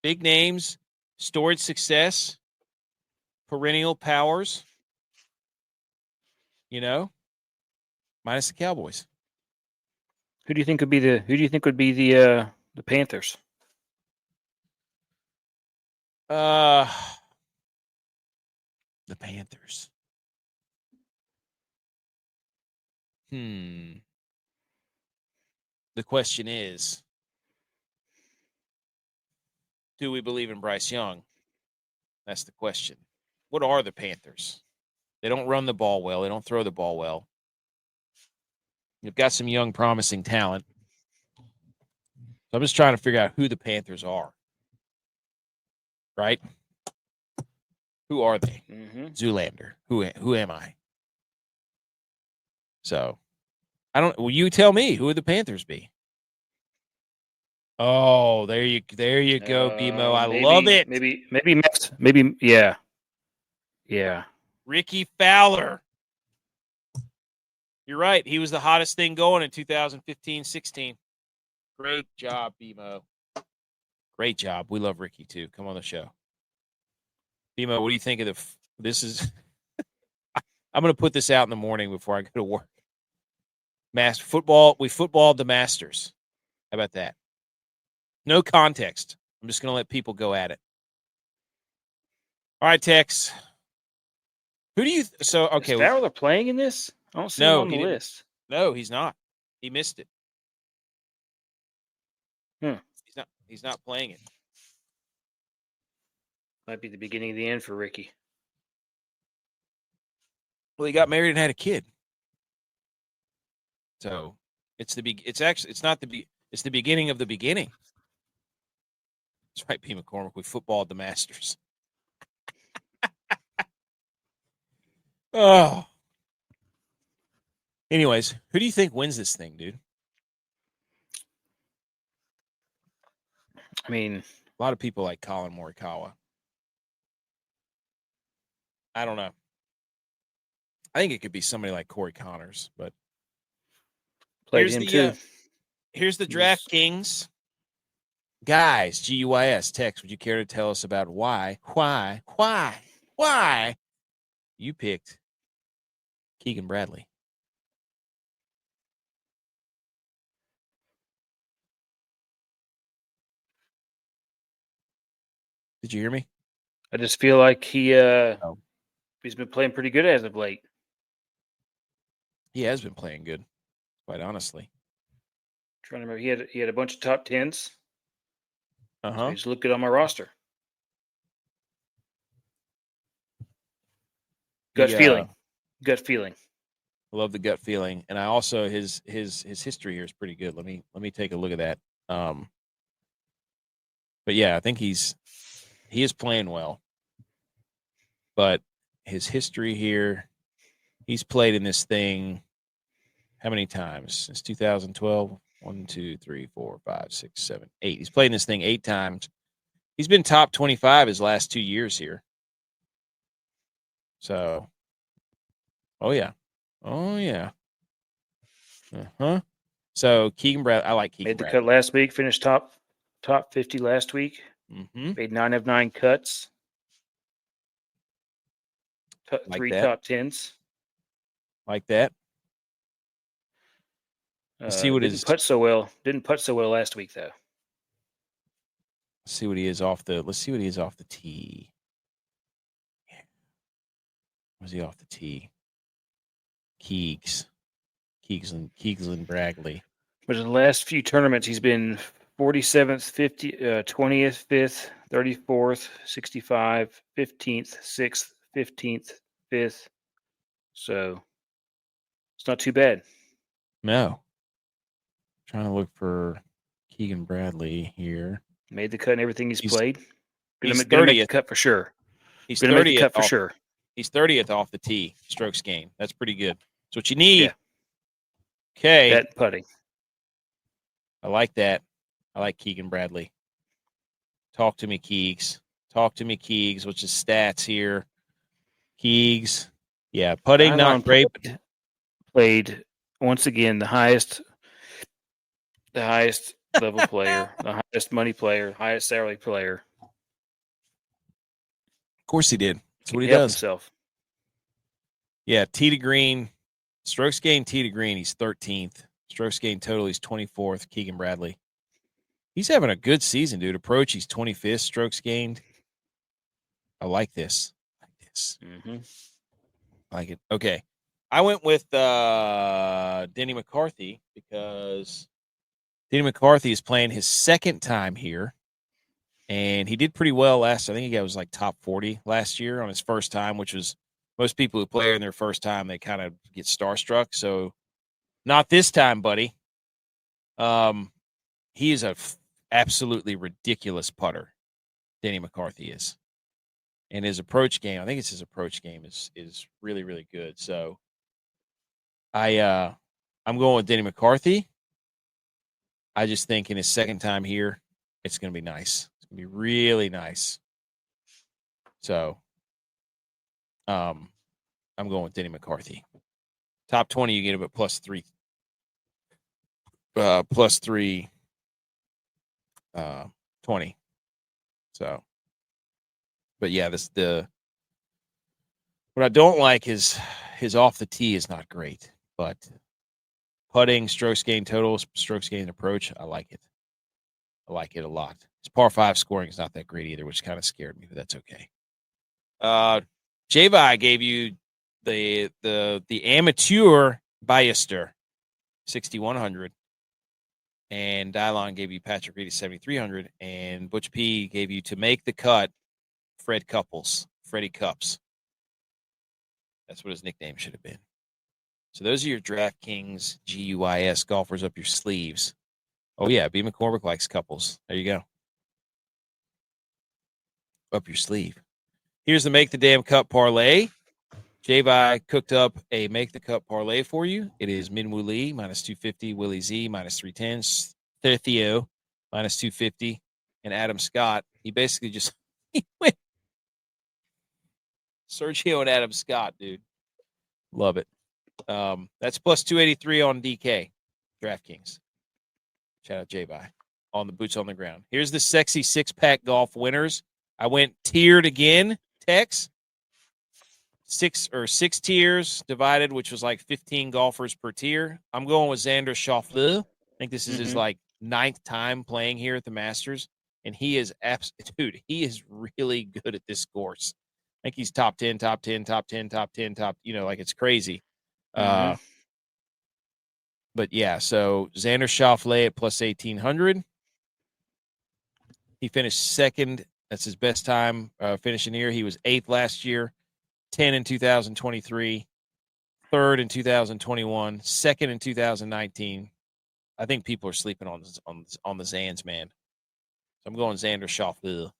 big names, storied success, perennial powers, minus the Cowboys. Who do you think would be the Panthers? The Panthers. The question is, do we believe in Bryce Young? That's the question. What are the Panthers? They don't run the ball well. They don't throw the ball well. You've got some young, promising talent. So I'm just trying to figure out who the Panthers are. Right? Who are they? Mm-hmm. Zoolander. Who am I? So, will you tell me, who would the Panthers be? Oh, there you go, BMO. I love it. Maybe, yeah. Yeah. Ricky Fowler. You're right. He was the hottest thing going in 2015-16. Great job, BMO. Great job. We love Ricky, too. Come on the show. BMO, what do you think of this is... I'm going to put this out in the morning before I go to work. Football. We footballed the Masters. How about that? No context. I'm just going to let people go at it. All right, Tex. Who do you... okay. Is Fowler playing in this? I don't see him on the list. No, he's not. He missed it. He's not playing it. Might be the beginning of the end for Ricky. Well, he got married and had a kid. So it's the beginning of the beginning. That's right, P. McCormick. We footballed the Masters. Oh. Anyways, who do you think wins this thing, dude? I mean, a lot of people like Colin Morikawa. I don't know. I think it could be somebody like Corey Connors, but played him too. Here's the DraftKings guys. G.U.Y.S. Text. Would you care to tell us about why you picked Keegan Bradley? Did you hear me? I just feel like he's been playing pretty good as of late. He has been playing good, quite honestly. Trying to remember, he had a bunch of top 10s. So he's look good on my roster. Gut feeling. I love the gut feeling, and I also his history here is pretty good. Let me take a look at that. But yeah, I think he is playing well. But his history here, he's played in this thing how many times since 2012? 1, 2, 3, 4, 5, 6, 7, 8. He's played this thing 8 times. He's been top 25 his last 2 years here. So, oh yeah. So Keegan Brad, I like Keegan Made the Bradley. cut last week. Finished top 50 last week. Mm-hmm. Made 9 of 9 cuts. Like 3 that. top 10s. Like that. Let's see what didn't putt so well. Didn't putt so well last week though. Let's see what he is off the tee. Was he off the tee? Keegsland Bradley. But in the last few tournaments, he's been 47th, 20th, 5th, 34th, 65, 15th, 6th, 15th, 5th. So it's not too bad. No. Trying to look for Keegan Bradley here. Made the cut in everything he's played. He's Gonna make the cut for sure. He's gonna make the cut for sure. He's 30th off the tee strokes gained. That's pretty good. That's what you need. Yeah. Okay. That putting. I like that. I like Keegan Bradley. Talk to me, Keegs. What's his stats here? Keegs. Yeah, putting not great. Played once again the highest level player, the highest money player, highest salary player. Of course he did. That's what he does. Does. Himself. Yeah, tee to green. Strokes gained tee to green, he's 13th. Strokes gained total, he's 24th. Keegan Bradley. He's having a good season, dude. Approach, he's 25th. Strokes gained. I like this. Mm-hmm. I like it. Okay. I went with Denny McCarthy because Denny McCarthy is playing his second time here. And he did pretty well last. I think he was like top 40 last year on his first time, which was most people who play in their first time, they kind of get starstruck. So not this time, buddy. He is a absolutely ridiculous putter. Denny McCarthy is. And his approach game, I think it's his approach game is really, really good. So I'm going with Denny McCarthy. I just think in his second time here, it's going to be nice. It's going to be really nice. So I'm going with Denny McCarthy. Top 20, you get about +3. +3 20. So, but yeah, what I don't like is his off the tee is not great, but putting, strokes gained totals, strokes gained approach, I like it. I like it a lot. His par 5 scoring is not that great either, which kind of scared me, but that's okay. J.V.I. gave you the amateur Ballester 6,100, and Dylon gave you Patrick Reed 7,300, and Butch P gave you to make the cut Freddie Cups. That's what his nickname should have been. So those are your DraftKings G.U.Y.S golfers up your sleeves. Oh yeah, B. McCormick likes couples. There you go. Up your sleeve. Here's the Make the Damn Cup parlay. J.Vi cooked up a Make the Cup parlay for you. It is Minwoo Lee -250, Willie Z -310, Theo -250, and Adam Scott. He basically just he went Sergio and Adam Scott, dude. Love it. That's +283 on DK DraftKings. Shout out J.Vi on the boots on the ground. Here's the sexy 6-pack golf winners. I went tiered again, Tex. 6 tiers divided, which was like 15 golfers per tier. I'm going with Xander Schauffele. I think this is his like 9th time playing here at the Masters, and he is he is really good at this course. I think he's top 10, like it's crazy. But yeah, so Xander Schauffele at +1,800. He finished second. That's his best time finishing here. He was 8th last year, 10 in 2023, 3rd in 2021, 2nd in 2019. I think people are sleeping on the Zans, man. So I'm going Xander Schauffele.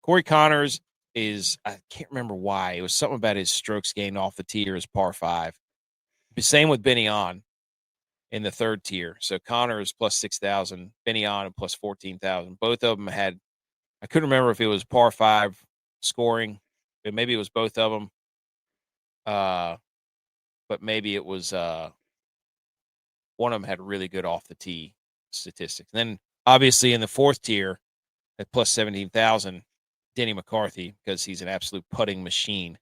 Corey Connors is, I can't remember why. It was something about his strokes gained off the tee or his par 5. The same with Benny On. in the third tier. So Connor is plus 6,000, Benyon plus 14,000. Both of them had, I couldn't remember if it was par 5 scoring, but maybe it was both of them. But maybe it was one of them had really good off the tee statistics. And then obviously in the fourth tier at plus 17,000, Denny McCarthy, because he's an absolute putting machine.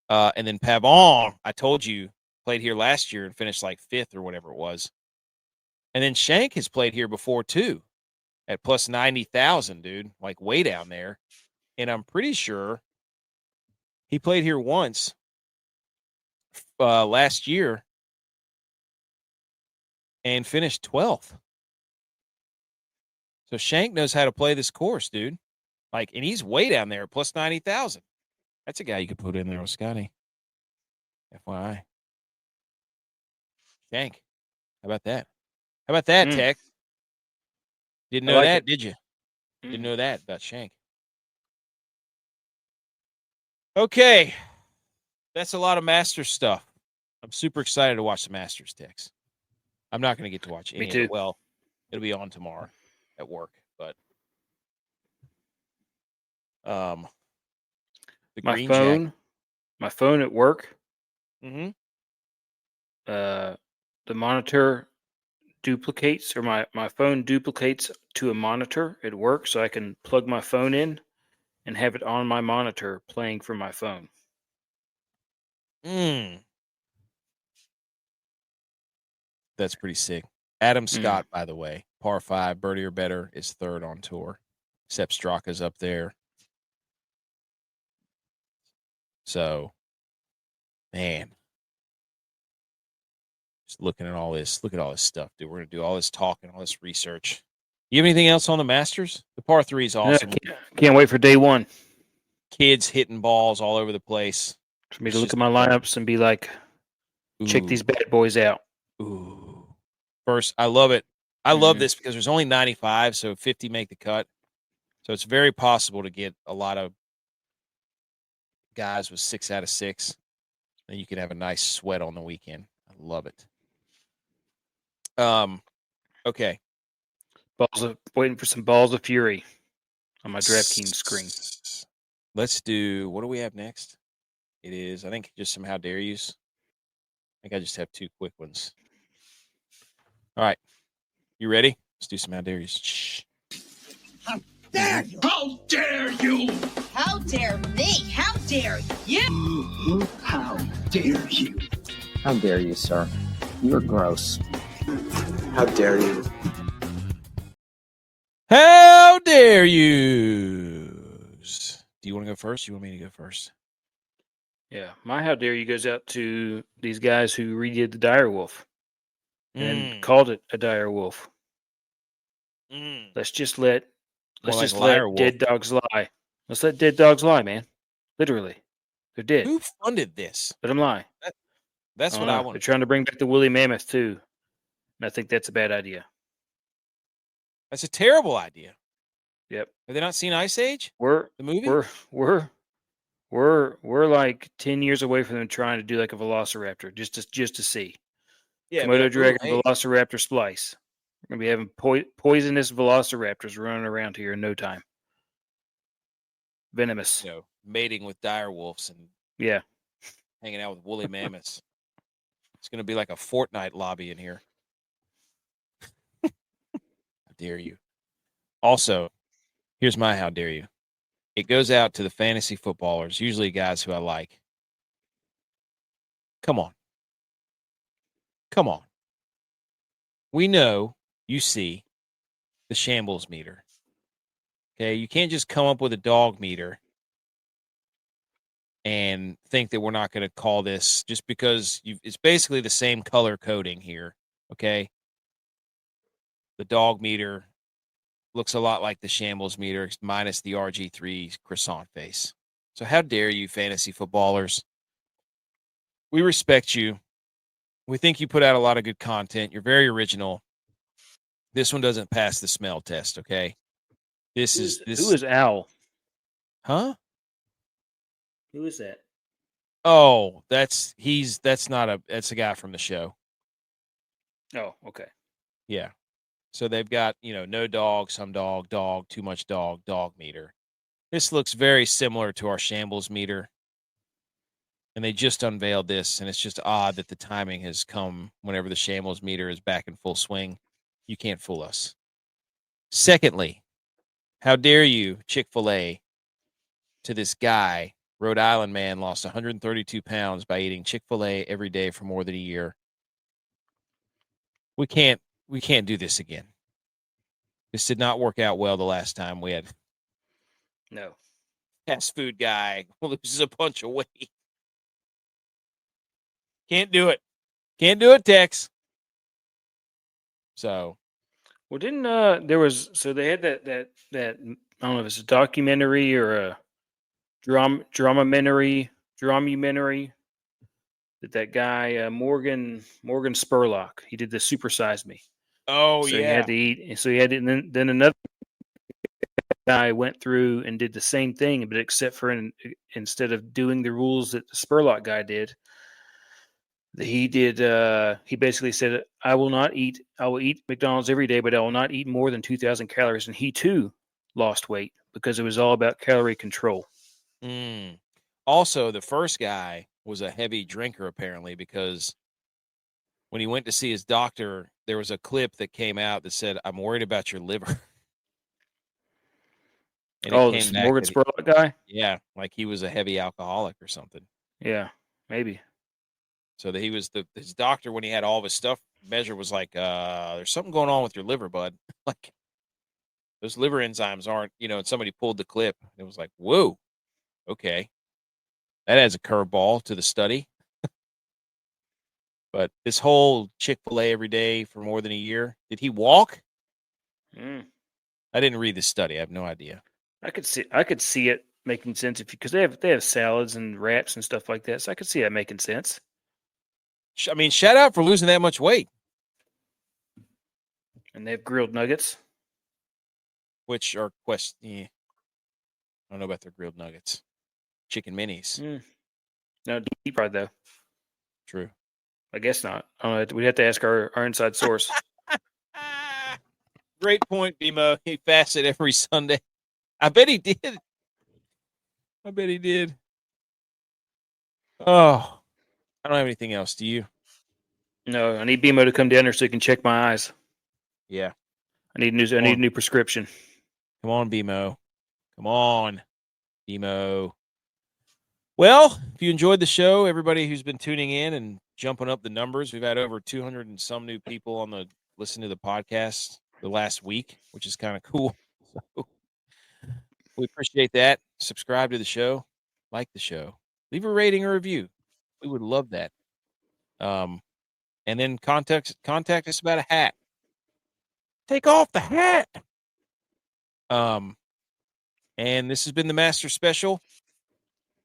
And then Pavon, I told you, played here last year and finished like 5th or whatever it was. And then Shank has played here before too at plus 90,000, dude, like way down there. And I'm pretty sure he played here once last year and finished 12th. So Shank knows how to play this course, dude. Like, and he's way down there, plus 90,000. That's a guy you could put in there with Scotty. FYI. Shank. How about that? How about that, Tech? Didn't know that, did you? Didn't know that about Shank. Okay. That's a lot of Masters stuff. I'm super excited to watch the Masters, Tex. I'm not going to get to watch any of it. Well, it'll be on tomorrow at work, but the my Green phone, Jack. my phone at work. Mm-hmm. The monitor duplicates, or my phone duplicates to a monitor at work, so I can plug my phone in and have it on my monitor playing from my phone. That's pretty sick. Adam Scott, by the way, par 5, birdie or better, is 3rd on tour. Sepp Straka's up there. So, man, just looking at all this. Look at all this stuff, dude. We're going to do all this talking, all this research. You have anything else on the Masters? The par 3 is awesome. Can't wait for day one. Kids hitting balls all over the place. For me to look at my lineups and be like, check these bad boys out. Ooh. First, I love it. I love this because there's only 95, so 50 make the cut. So it's very possible to get a lot of guys with 6 out of 6. And you can have a nice sweat on the weekend. I love it. Okay. Waiting for some balls of fury on my DraftKings screen. Let's do, what do we have next? It is, I think, just some How Dare Yous. I think I just have 2 quick ones. All right. You ready? Let's do some How Dare Yous. Shh. How dare you? How dare you? How dare me? How dare you? How dare you? How dare you, sir? You're gross. How dare you? How dare you? Do you want to go first? You want me to go first? Yeah, my how dare you goes out to these guys who redid the dire wolf and called it a dire wolf. Let's just let dead dogs lie. Let's let dead dogs lie, man. Literally, they're dead. Who funded this? Let them lie. That's what I want. They're trying to bring back the woolly mammoth too, and I think that's a bad idea. That's a terrible idea. Yep. Have they not seen Ice Age? The movie? We're like 10 years away from them trying to do like a velociraptor just to see. Yeah, Komodo dragon velociraptor splice. We're gonna be having poisonous velociraptors running around here in no time. Venomous. You know, mating with dire wolves and hanging out with woolly mammoths. It's gonna be like a Fortnite lobby in here. How dare you? Also, here's my how dare you. It goes out to the fantasy footballers, usually guys who I like. Come on. Come on. We know you see the shambles meter. Okay, you can't just come up with a dog meter and think that we're not going to call this just because it's basically the same color coding here. Okay, the dog meter looks a lot like the shambles meter minus the RG3 croissant face. So how dare you, fantasy footballers? We respect you. We think you put out a lot of good content. You're very original. This one doesn't pass the smell test, okay? Who is Al? Huh? Who is that? Oh, that's a guy from the show. Oh, okay. Yeah. So they've got, no dog, some dog, dog, too much dog, dog meter. This looks very similar to our shambles meter. And they just unveiled this, and it's just odd that the timing has come whenever the shambles meter is back in full swing. You can't fool us. Secondly, how dare you, Chick-fil-A, to this guy, Rhode Island man, lost 132 pounds by eating Chick-fil-A every day for more than a year. We can't do this again. This did not work out well the last time we had No. fast food guy loses a bunch of weight. Can't do it. Can't do it, Tex. So, Well, didn't there was they had that I don't know if it's a documentary or a dramumentary that guy Morgan Spurlock, he did the Super Size Me. oh So yeah, he had to eat. So he had to, and then another guy went through and did the same thing, but except for instead of doing the rules that the Spurlock guy did, he did. He basically said, I will eat McDonald's every day, but I will not eat more than 2,000 calories. And he too lost weight because it was all about calorie control. Also, the first guy was a heavy drinker, apparently, because when he went to see his doctor, there was a clip that came out that said, I'm worried about your liver. And this Morgan Spurlock guy? Yeah, like he was a heavy alcoholic or something. Yeah, maybe. So that he was his doctor, when he had all of his stuff measured, was like, there's something going on with your liver, bud. Like, those liver enzymes aren't, and somebody pulled the clip. And it was like, whoa, okay. That adds a curveball to the study. But this whole Chick-fil-A every day for more than a year, did he walk? I didn't read the study. I have no idea. I could see it making sense because they have salads and wraps and stuff like that. So I could see that making sense. I mean, shout out for losing that much weight. And they have grilled nuggets, which are I don't know about their grilled nuggets. Chicken minis. No, deep fried though. True. I guess not. We'd have to ask our inside source. Great point, BMO. He fasted every Sunday. I bet he did. Oh, I don't have anything else. Do you? No, I need BMO to come down here so he can check my eyes. Yeah. I need a new prescription. Come on, BMO. Come on, BMO. Well, if you enjoyed the show, everybody who's been tuning in and jumping up the numbers, we've had over 200 and some new people on the listen to the podcast the last week, which is kind of cool. So we appreciate that. Subscribe to the show, like the show, leave a rating or review. We would love that. And then contact us about a hat. Take off the hat. And this has been the Master Special.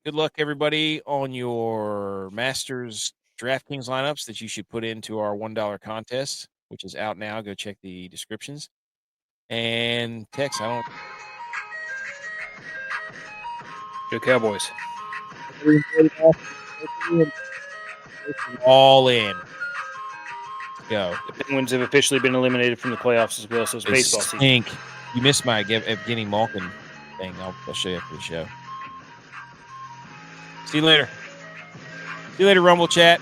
Good luck, everybody, on your Masters DraftKings lineups that you should put into our $1 contest, which is out now. Go check the descriptions. And Tex, Go Cowboys. All in. Let's go. The Penguins have officially been eliminated from the playoffs as well, so it's baseball season. You missed my Evgeny Malkin thing. I'll show you after the show. See you later. Rumble Chat.